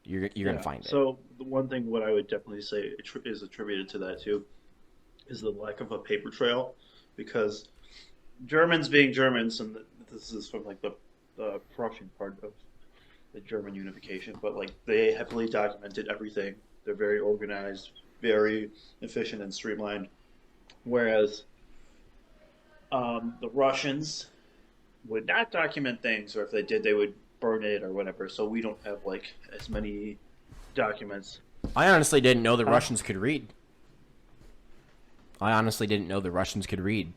[SPEAKER 1] You're gonna find it.
[SPEAKER 2] So the one thing what I would definitely say is attributed to that too is the lack of a paper trail, because Germans being Germans, and this is from like the Prussian part of the German unification, but like they heavily documented everything. They're very organized, very efficient and streamlined, whereas the Russians would not document things, or if they did, they would burn it or whatever. So we don't have like as many documents.
[SPEAKER 1] I honestly didn't know the Russians could read. I honestly didn't know the Russians could read.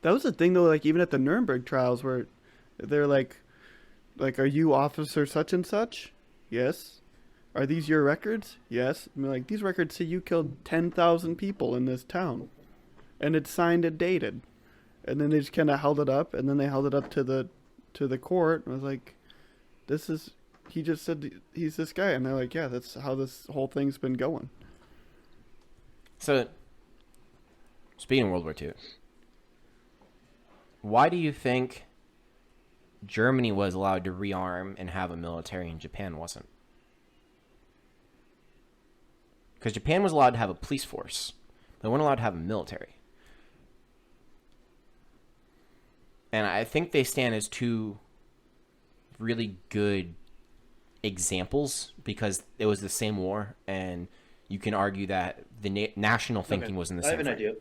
[SPEAKER 3] That was the thing, though. Like even at the Nuremberg trials, where they're like, are you officer such and such? Yes. Are these your records? Yes. I mean, like these records say you killed 10,000 people in this town, and it's signed and dated. And then they just kind of held it up, and then they held it up to the court, and was like, "This is." He just said he's this guy, and they're like, "Yeah, that's how this whole thing's been going."
[SPEAKER 1] So, speaking of World War II, why do you think Germany was allowed to rearm and have a military and Japan wasn't? Because Japan was allowed to have a police force. They weren't allowed to have a military. And I think they stand as two really good examples because it was the same war, and you can argue that the national thinking was in the
[SPEAKER 2] I
[SPEAKER 1] same
[SPEAKER 2] have an
[SPEAKER 1] frame.
[SPEAKER 2] idea.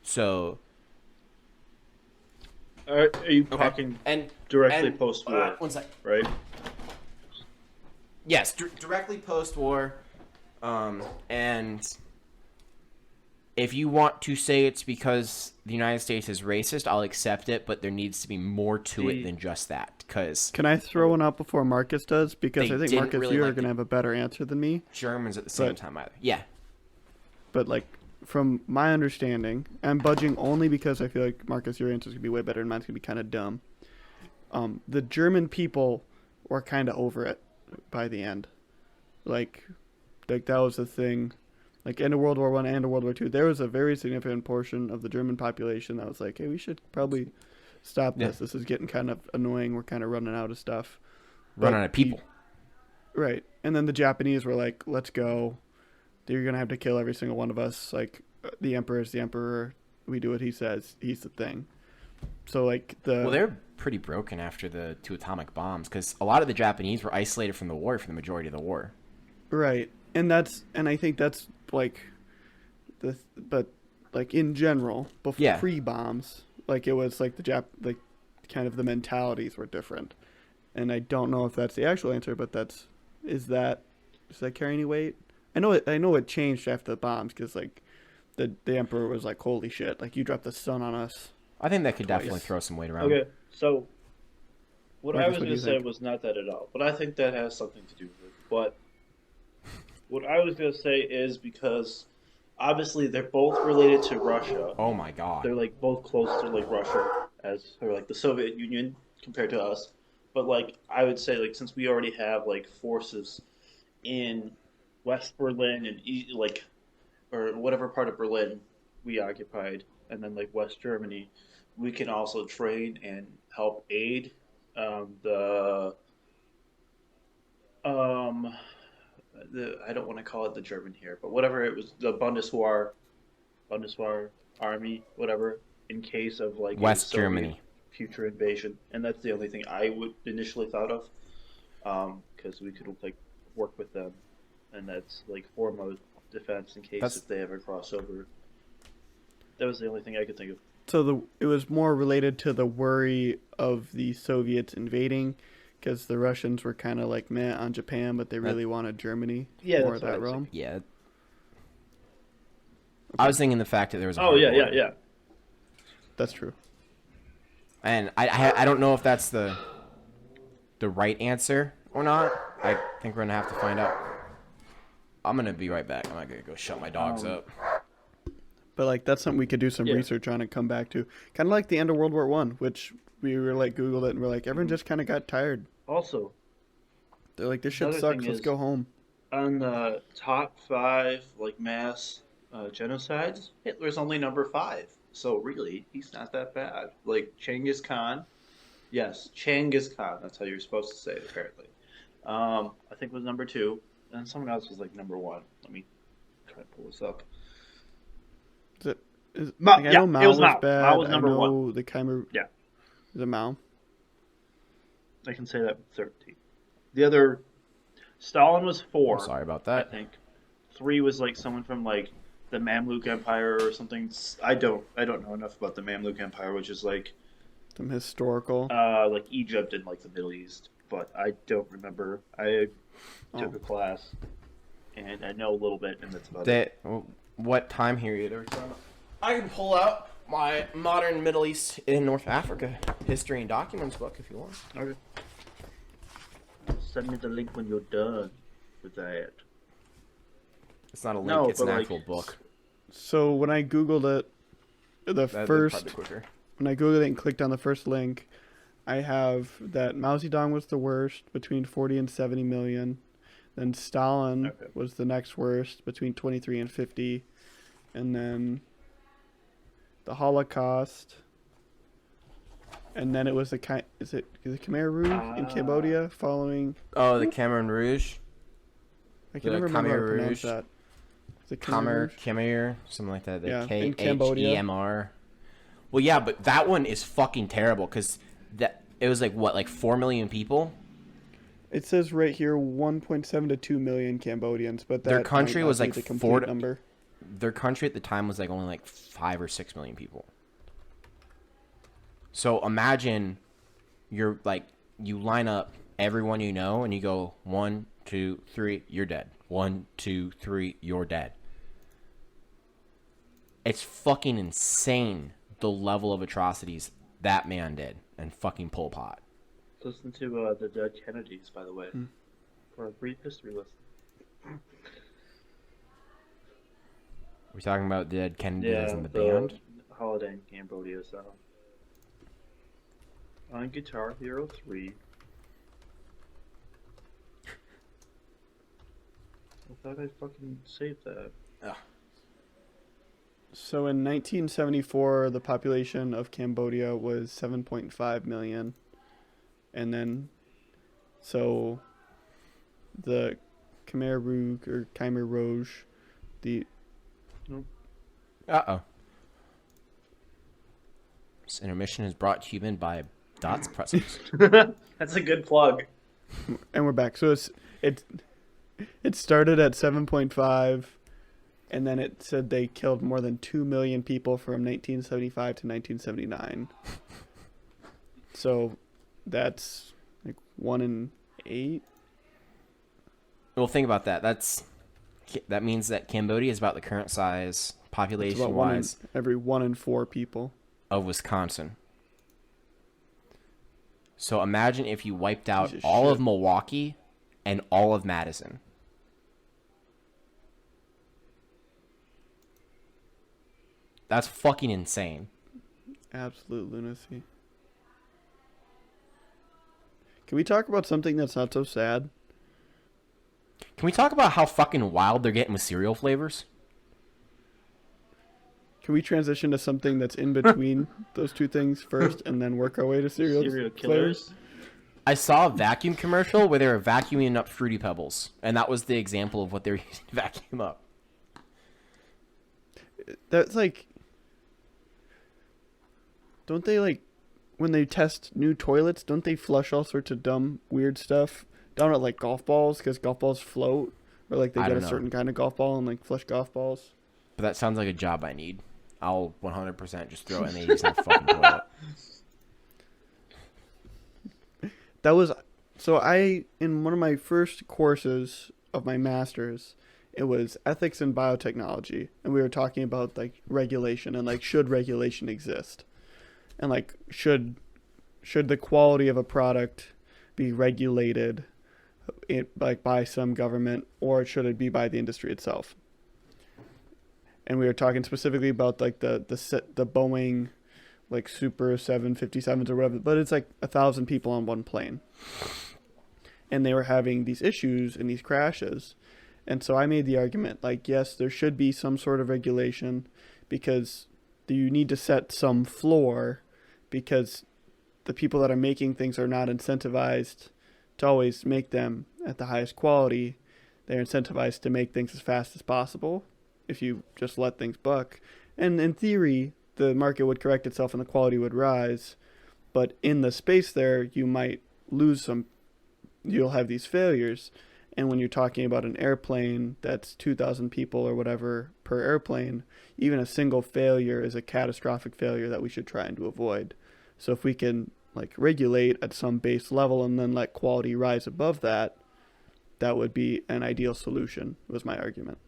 [SPEAKER 1] So,
[SPEAKER 2] Are you talking directly
[SPEAKER 1] and,
[SPEAKER 2] post-war,
[SPEAKER 1] one sec.
[SPEAKER 2] right?
[SPEAKER 1] Yes, directly post-war, and if you want to say it's because the United States is racist, I'll accept it, but there needs to be more to it than just that, because
[SPEAKER 3] Can I throw one out before Marcus does? Because
[SPEAKER 1] They
[SPEAKER 3] I think
[SPEAKER 1] didn't
[SPEAKER 3] Marcus,
[SPEAKER 1] really
[SPEAKER 3] you are
[SPEAKER 1] like
[SPEAKER 3] going to
[SPEAKER 1] the-
[SPEAKER 3] have a better answer than me.
[SPEAKER 1] Germans at the same
[SPEAKER 3] But-
[SPEAKER 1] time either. Yeah.
[SPEAKER 3] But like, from my understanding, I'm budging only because I feel like, Marcus, your answer's going to be way better and mine's going to be kind of dumb. The German people were kind of over it by the end. Like that was the thing. Like, end of World War I and World War II, there was a very significant portion of the German population that was like, hey, we should probably stop this. This is getting kind of annoying. We're kind of running out of stuff.
[SPEAKER 1] Running out of people.
[SPEAKER 3] Right. And then the Japanese were like, let's go. You're going to have to kill every single one of us. Like, the emperor is the emperor. We do what he says. He's the thing. So, like,
[SPEAKER 1] Well, they're pretty broken after the 2 atomic bombs because a lot of the Japanese were isolated from the war for the majority of the war.
[SPEAKER 3] Right. And I think that's, like, but, like, in general, before pre-bombs, like, it was, like, kind of the mentalities were different. And I don't know if that's the actual answer, but does that carry any weight? I know it changed after the bombs because, like, the emperor was like, holy shit, like, you dropped the sun on us.
[SPEAKER 1] I think that could definitely throw some weight around.
[SPEAKER 2] Okay, so what
[SPEAKER 3] Marcus,
[SPEAKER 2] I was going to say was not that at all, but I think that has something to do with it. But what I was going to say is because obviously they're both related to Russia.
[SPEAKER 1] Oh my god.
[SPEAKER 2] They're like both close to like Russia or like the Soviet Union compared to us. But like I would say, like, since we already have like forces in West Berlin and or whatever part of Berlin we occupied, and then like West Germany, we can also train and help aid the I don't want to call it the German here, but whatever it was, the Bundeswehr army, whatever, in case of like
[SPEAKER 1] West Germany
[SPEAKER 2] future invasion. And that's the only thing I would initially thought of, because we could like work with them, and that's like form of defense in case if they ever cross over. That was the only thing I could think of.
[SPEAKER 3] So it was more related to the worry of the Soviets invading, because the Russians were kind of like meh on Japan, but they really wanted Germany more of that realm.
[SPEAKER 1] Yeah.
[SPEAKER 3] Okay.
[SPEAKER 1] I was thinking the fact that there was a
[SPEAKER 2] yeah.
[SPEAKER 3] That's true.
[SPEAKER 1] And I don't know if that's the right answer or not. I think we're going to have to find out. I'm going to be right back. I'm not going to go shut my dogs up.
[SPEAKER 3] But, like, that's something we could do some research on and come back to. Kind of like the end of World War I, which we were, like, Googled it, and we're like, everyone just kind of got tired.
[SPEAKER 2] Also,
[SPEAKER 3] they're like, this shit sucks, let's go home.
[SPEAKER 2] On the top 5, like, mass genocides, Hitler's only number 5. So, really, he's not that bad. Like, Genghis Khan. Yes, Genghis Khan. That's how you're supposed to say it, apparently. I think was number 2. And someone else was, like, number 1. Let me try to pull this up.
[SPEAKER 3] I know Mao was bad.
[SPEAKER 2] Mao was number 1.
[SPEAKER 3] The Khmer...
[SPEAKER 2] Yeah.
[SPEAKER 3] Is it Mao?
[SPEAKER 2] I can say that with certainty. The other... Stalin was 4.
[SPEAKER 1] I'm sorry about that.
[SPEAKER 2] I think. 3 was, like, someone from, like, the Mamluk Empire or something. I don't know enough about the Mamluk Empire, which is, like...
[SPEAKER 3] Some historical...
[SPEAKER 2] like, Egypt and, like, the Middle East. But I don't remember. I took a class, and I know a little bit, and that's about it.
[SPEAKER 1] What time period are we talking about? I can pull out my modern Middle East and North Africa history and documents book if you want.
[SPEAKER 2] Okay. Send me the link when you're done with that.
[SPEAKER 1] It's not a link, it's an
[SPEAKER 2] like,
[SPEAKER 1] actual book.
[SPEAKER 3] So when I Googled it, when I Googled it and clicked on the first link, I have that Mao Zedong was the worst, between 40 and 70 million. Then Stalin was the next worst, between 23 and 50. And then the Holocaust. And then it was the Khmer Rouge in Cambodia following...
[SPEAKER 1] Oh, the Khmer Rouge?
[SPEAKER 3] I can never remember how to pronounce that. Is it
[SPEAKER 1] Khmer, something like that.
[SPEAKER 3] Yeah,
[SPEAKER 1] in
[SPEAKER 3] Cambodia.
[SPEAKER 1] KHEMR. Well, yeah, but that one is fucking terrible because it was like 4 million people?
[SPEAKER 3] It says right here 1.7 to 2 million Cambodians, but
[SPEAKER 1] their country was like
[SPEAKER 3] the complete number.
[SPEAKER 1] Their country at the time was like only like 5 or 6 million people. So imagine you're like, you line up everyone you know and you go 1, 2, 3, you're dead. 1, 2, 3, you're dead. It's fucking insane the level of atrocities that man did and fucking Pol Pot.
[SPEAKER 2] Listen to the Dead Kennedys, by the way, for a brief history lesson.
[SPEAKER 1] We're talking about Dead Kennedys
[SPEAKER 2] Yeah,
[SPEAKER 1] and the
[SPEAKER 2] the
[SPEAKER 1] band.
[SPEAKER 2] holiday in Cambodia. So on Guitar Hero 3. I thought I fucking saved that.
[SPEAKER 3] So in 1974, the population of Cambodia was 7.5 million. And then, so the Khmer Rouge or Khmer Rouge, the
[SPEAKER 1] Uh-oh. This intermission is brought to you in by Dots Pretzels.
[SPEAKER 2] That's a good plug.
[SPEAKER 3] and we're back. So it started at 7.5, and then it said they killed more than 2 million people from 1975 to 1979. So that's like 1 in 8.
[SPEAKER 1] Well, think about that. That means that Cambodia is about the current size,
[SPEAKER 3] It's about
[SPEAKER 1] population-wise,
[SPEAKER 3] every 1 in 4 people.
[SPEAKER 1] of Wisconsin. So imagine if you wiped out
[SPEAKER 3] Jesus
[SPEAKER 1] all of
[SPEAKER 3] shit.
[SPEAKER 1] Milwaukee and all of Madison. That's fucking insane.
[SPEAKER 3] Absolute lunacy. Can we talk about something that's not so sad?
[SPEAKER 1] Can we talk about how fucking wild they're getting with cereal flavors?
[SPEAKER 3] Can we transition to something that's in between those two things first and then work our way to cereal
[SPEAKER 2] Serial
[SPEAKER 3] flavors?
[SPEAKER 2] killers.
[SPEAKER 1] I saw a vacuum commercial where they were vacuuming up Fruity Pebbles, and that was the example of what they were using to vacuum up.
[SPEAKER 3] That's like... Don't they, like, when they test new toilets, don't they flush all sorts of dumb, weird stuff down at, like, golf balls? Because golf balls float? Or, like, they
[SPEAKER 1] I
[SPEAKER 3] get a
[SPEAKER 1] don't know.
[SPEAKER 3] certain kind of golf ball and, like, flush golf balls?
[SPEAKER 1] But that sounds like a job I need. I'll 100% just throw it in the use in the fucking toilet.
[SPEAKER 3] That was... So in one of my first courses of my master's, it was ethics and biotechnology. And we were talking about, like, regulation and, like, should regulation exist? And, like, should the quality of a product be regulated by some government, or should it be by the industry itself? And we were talking specifically about, like, the Boeing, like, Super 757s or whatever, but it's like 1,000 people on one plane. And they were having these issues and these crashes. And so I made the argument, like, yes, there should be some sort of regulation because you need to set some floor, because the people that are making things are not incentivized to always make them at the highest quality. They're incentivized to make things as fast as possible if you just let things buck. And in theory, the market would correct itself and the quality would rise. But in the space there, you might lose you'll have these failures. And when you're talking about an airplane that's 2,000 people or whatever per airplane, even a single failure is a catastrophic failure that we should try and to avoid. So if we can, like, regulate at some base level and then let quality rise above that, that would be an ideal solution, was my argument.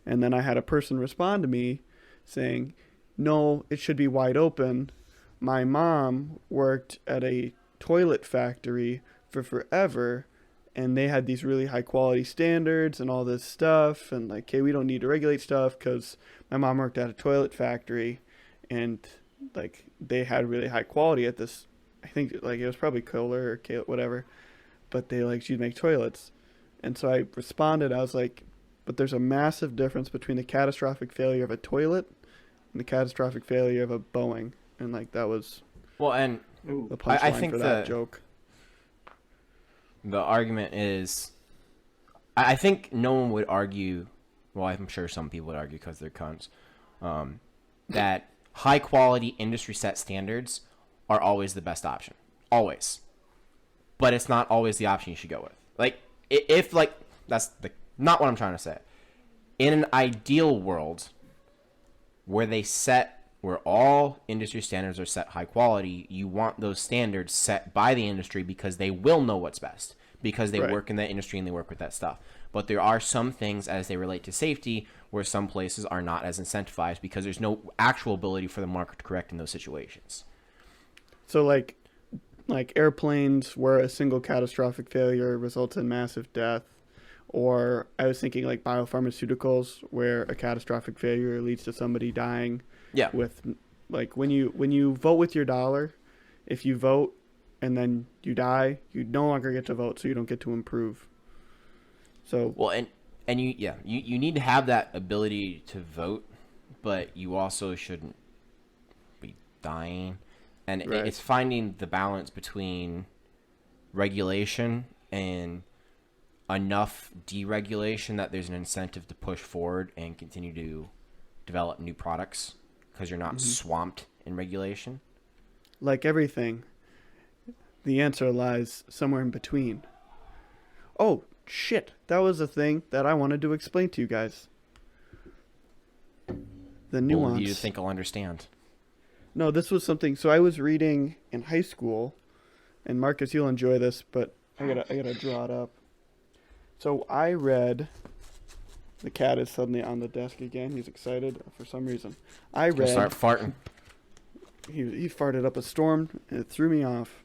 [SPEAKER 3] And then I had a person respond to me saying, no, it should be wide open. My mom worked at a toilet factory for forever, and they had these really high quality standards and all this stuff, and, like, hey, we don't need to regulate stuff because my mom worked at a toilet factory, and, like, they had really high quality at this. I think, like, it was probably Kohler or Kale, whatever, but she'd make toilets. And so I responded, I was like, but there's a massive difference between the catastrophic failure of a toilet and the catastrophic failure of a Boeing. And, like, that was
[SPEAKER 1] And
[SPEAKER 3] the
[SPEAKER 1] I
[SPEAKER 3] punchline
[SPEAKER 1] think
[SPEAKER 3] for that joke.
[SPEAKER 1] The argument is, I think no one would argue, well, I'm sure some people would argue because they're cunts, that high quality industry set standards are always the best option. Always. But it's not always the option you should go with. Like, if, like, that's not what I'm trying to say. In an ideal world where all industry standards are set high quality, you want those standards set by the industry because they will know what's best, because they work in that industry and they work with that stuff. But there are some things as they relate to safety where some places are not as incentivized because there's no actual ability for the market to correct in those situations.
[SPEAKER 3] So, like airplanes where a single catastrophic failure results in massive death, Or I was thinking like biopharmaceuticals, where a catastrophic failure leads to somebody dying.
[SPEAKER 1] Yeah.
[SPEAKER 3] With like when you vote with your dollar, if you vote and then you die, you no longer get to vote, so you don't get to improve. So
[SPEAKER 1] Well, and you need to have that ability to vote, but you also shouldn't be dying. And
[SPEAKER 3] Right.
[SPEAKER 1] it's finding the balance between regulation and enough deregulation that there's an incentive to push forward and continue to develop new products because you're not swamped in regulation.
[SPEAKER 3] like everything, the answer lies somewhere in between. Oh, shit. That was a thing that I wanted to explain to you guys. The nuance.
[SPEAKER 1] Only you think I'll understand.
[SPEAKER 3] No, this was something. So I was reading in high school, and Marcus, you'll enjoy this, but I gotta draw it up. So I read. The cat is suddenly on the desk again. He's excited for some reason. I
[SPEAKER 1] Gonna
[SPEAKER 3] read.
[SPEAKER 1] start farting.
[SPEAKER 3] He farted up a storm, and it threw me off.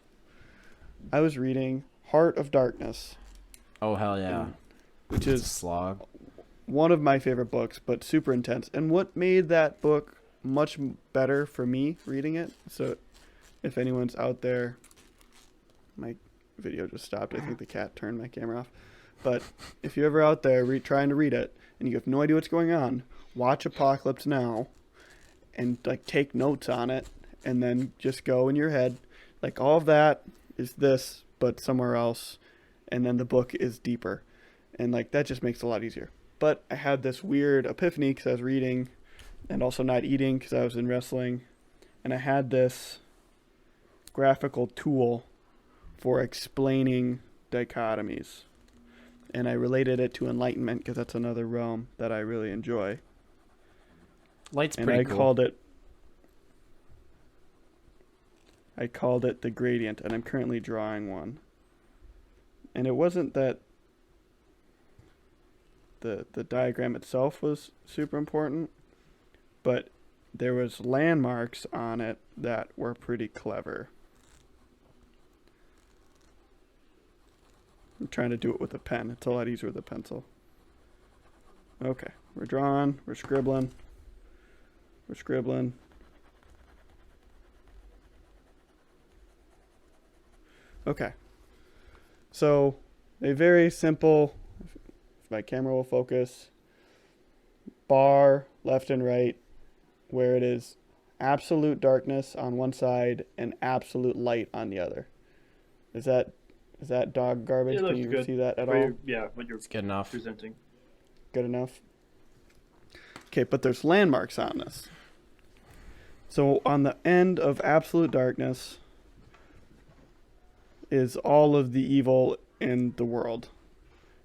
[SPEAKER 3] I was reading Heart of Darkness,
[SPEAKER 1] Oh hell yeah!
[SPEAKER 3] which
[SPEAKER 1] It's a
[SPEAKER 3] is
[SPEAKER 1] slog.
[SPEAKER 3] one of my favorite books, but super intense. And what made that book much better for me reading it, so if anyone's out there, my video just stopped. I think the cat turned my camera off. But if you're ever out there trying to read it and you have no idea what's going on, watch Apocalypse Now and like take notes on it, and then just go in your head like all of that is this but somewhere else, and then the book is deeper, and like that just makes it a lot easier. But I had this weird epiphany because I was reading and also not eating because I was in wrestling, and I had this graphical tool for explaining dichotomies, and I related it to enlightenment because that's another realm that I really enjoy.
[SPEAKER 1] Light's
[SPEAKER 3] And
[SPEAKER 1] pretty
[SPEAKER 3] I
[SPEAKER 1] cool.
[SPEAKER 3] called it the gradient, and I'm currently drawing one. And it wasn't that the diagram itself was super important, but there was landmarks on it that were pretty clever. I'm trying to do it with a pen. It's a lot easier with a pencil. Okay, we're drawing, we're scribbling. Okay. So, a very simple, if my camera will focus, bar left and right, where it is absolute darkness on one side and absolute light on the other. Is that dog garbage?
[SPEAKER 2] It looks
[SPEAKER 3] Can you
[SPEAKER 2] good.
[SPEAKER 3] see that at
[SPEAKER 2] What
[SPEAKER 3] all?
[SPEAKER 2] what you're
[SPEAKER 1] It's good enough.
[SPEAKER 2] presenting.
[SPEAKER 3] Good enough? Okay, but there's landmarks on this. So on the end of absolute darkness is all of the evil in the world.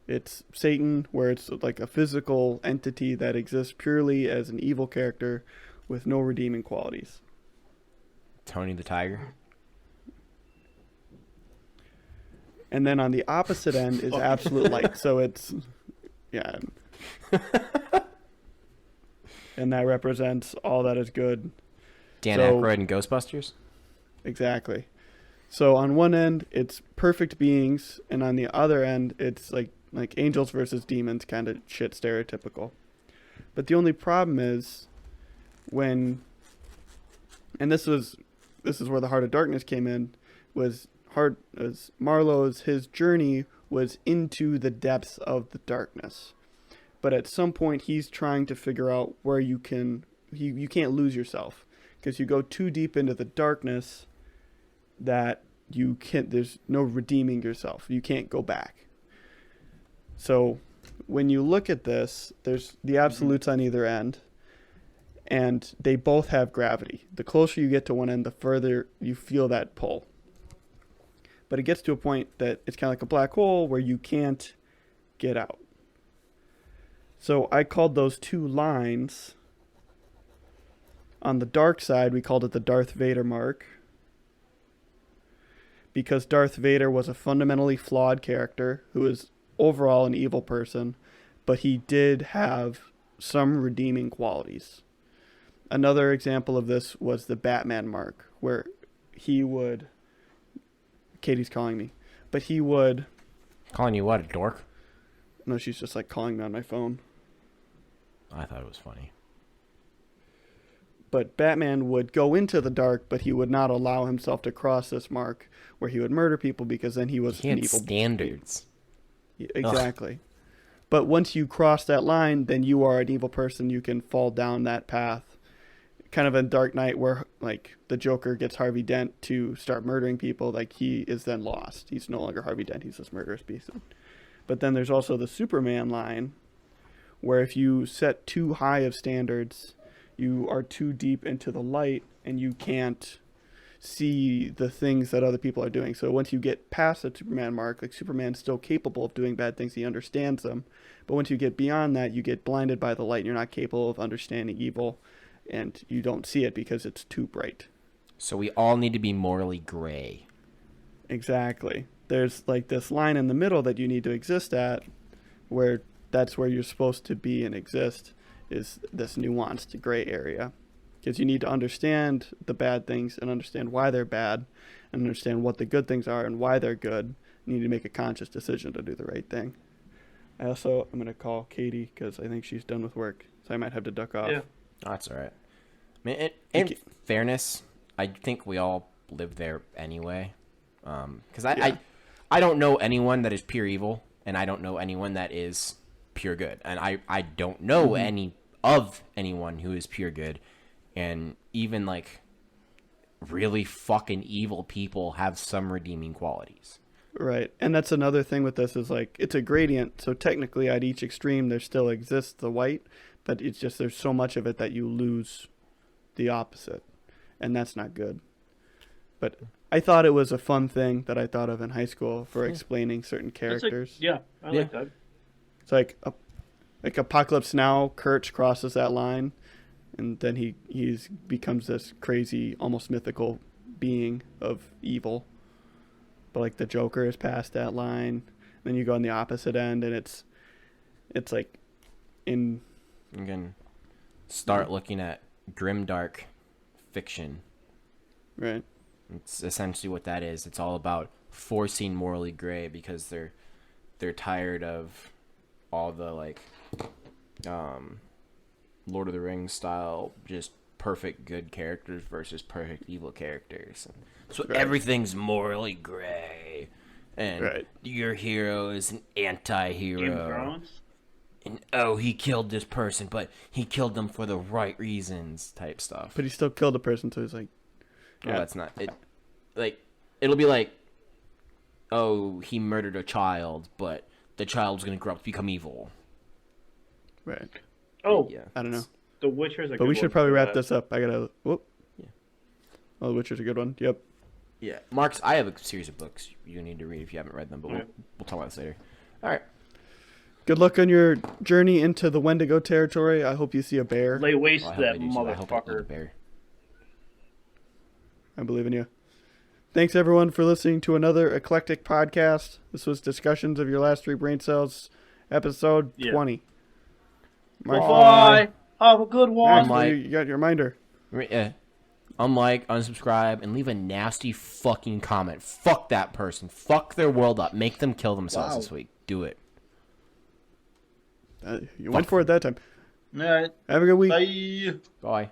[SPEAKER 3] It's Satan, where it's like a physical entity that exists purely as an evil character with no redeeming qualities.
[SPEAKER 1] Tony the Tiger.
[SPEAKER 3] And then on the opposite end is absolute light. So it's, yeah. And that represents all that is good.
[SPEAKER 1] Dan
[SPEAKER 3] So-
[SPEAKER 1] Aykroyd in Ghostbusters.
[SPEAKER 3] Exactly. So on one end, it's perfect beings, and on the other end, it's like angels versus demons kind of shit, stereotypical. But the only problem is and this is where the Heart of Darkness came in, was his journey was into the depths of the darkness. But at some point, he's trying to figure out where you can't lose yourself, because you go too deep into the darkness that there's no redeeming yourself. You can't go back. So when you look at this, there's the absolutes on either end, and they both have gravity. The closer you get to one end, the further you feel that pull. But it gets to a point that it's kind of like a black hole where you can't get out. So I called those two lines, on the dark side, we called it the Darth Vader mark, because Darth Vader was a fundamentally flawed character who was overall an evil person, but he did have some redeeming qualities. Another example of this was the Batman mark, where he would... Katie's calling me. But he would...
[SPEAKER 1] Calling you what, a dork?
[SPEAKER 3] No, she's just like calling me on my phone.
[SPEAKER 1] I thought it was funny.
[SPEAKER 3] But Batman would go into the dark, but he would not allow himself to cross this mark where he would murder people, because then he was
[SPEAKER 1] He
[SPEAKER 3] an
[SPEAKER 1] had
[SPEAKER 3] evil.
[SPEAKER 1] standards.
[SPEAKER 3] Exactly. But once you cross that line, then you are an evil person. You can fall down that path. Kind of a Dark Knight where like the Joker gets Harvey Dent to start murdering people. Like he is then lost. He's no longer Harvey Dent. He's this murderous beast. But then there's also the Superman line, where if you set too high of standards, you are too deep into the light and you can't see the things that other people are doing. So once you get past the Superman mark, like Superman's still capable of doing bad things, he understands them. But once you get beyond that, you get blinded by the light and you're not capable of understanding evil, and you don't see it because it's too bright.
[SPEAKER 1] So we all need to be morally gray.
[SPEAKER 3] Exactly. There's like this line in the middle that you need to exist at, where that's where you're supposed to be and exist, is this nuanced gray area. Because you need to understand the bad things and understand why they're bad, and understand what the good things are and why they're good. You need to make a conscious decision to do the right thing. I'm going to call Katie because I think she's done with work, so I might have to duck off.
[SPEAKER 2] Yeah.
[SPEAKER 1] Oh, that's all right. I mean, in fairness, I think we all live there anyway. Because I don't know anyone that is pure evil, and I don't know anyone that is pure good. And I don't know anyone who is pure good. And even, like, really fucking evil people have some redeeming qualities.
[SPEAKER 3] Right. And that's another thing with this is, like, it's a gradient. So technically at each extreme there still exists the white, but it's just there's so much of it that you lose the opposite. And that's not good. But I thought it was a fun thing that I thought of in high school for explaining certain characters.
[SPEAKER 2] I like that.
[SPEAKER 3] It's like Apocalypse Now, Kurtz crosses that line, and then he becomes this crazy, almost mythical being of evil. But like the Joker is past that line. Then you go on the opposite end, and it's like in.
[SPEAKER 1] You can start looking at grimdark fiction.
[SPEAKER 3] Right.
[SPEAKER 1] It's essentially what that is. It's all about forcing morally gray because they're tired of all the like Lord of the Rings style just perfect good characters versus perfect evil characters. So everything's morally gray, and your hero is an anti-hero.
[SPEAKER 2] Game of Thrones?
[SPEAKER 1] And he killed this person, but he killed them for the right reasons, type stuff.
[SPEAKER 3] But he still killed a person, so he's like,
[SPEAKER 1] yeah, that's not it. Like it'll be like, oh, he murdered a child, but the child's gonna grow up to become evil.
[SPEAKER 3] right.
[SPEAKER 2] Oh,
[SPEAKER 1] Yeah.
[SPEAKER 3] I don't know.
[SPEAKER 2] The Witcher's a
[SPEAKER 3] But
[SPEAKER 2] good
[SPEAKER 3] we should
[SPEAKER 2] one
[SPEAKER 3] probably
[SPEAKER 2] for
[SPEAKER 3] wrap
[SPEAKER 2] that.
[SPEAKER 3] this up. I gotta. Whoop.
[SPEAKER 1] Yeah.
[SPEAKER 3] Oh, The Witcher's a good one. Yep.
[SPEAKER 1] Yeah, Marks, I have a series of books you need to read if you haven't read them, but we'll talk about this later. All right.
[SPEAKER 3] Good luck on your journey into the Wendigo territory. I hope you see a bear.
[SPEAKER 2] Lay waste
[SPEAKER 1] Well, I
[SPEAKER 2] to
[SPEAKER 1] hope
[SPEAKER 2] that
[SPEAKER 1] I do too. I hope I eat a
[SPEAKER 2] motherfucker.
[SPEAKER 1] bear.
[SPEAKER 3] I believe in you. Thanks, everyone, for listening to another eclectic podcast. This was Discussions of Your Last Three Brain Cells, episode 20.
[SPEAKER 2] Bye. Have a good one.
[SPEAKER 3] Actually, you got your reminder.
[SPEAKER 1] Unlike, unsubscribe, and leave a nasty fucking comment. Fuck that person. Fuck their world up. Make them kill themselves this week. Do it.
[SPEAKER 3] You went for it that time.
[SPEAKER 2] All right.
[SPEAKER 3] Have a good week.
[SPEAKER 2] Bye.
[SPEAKER 1] Bye.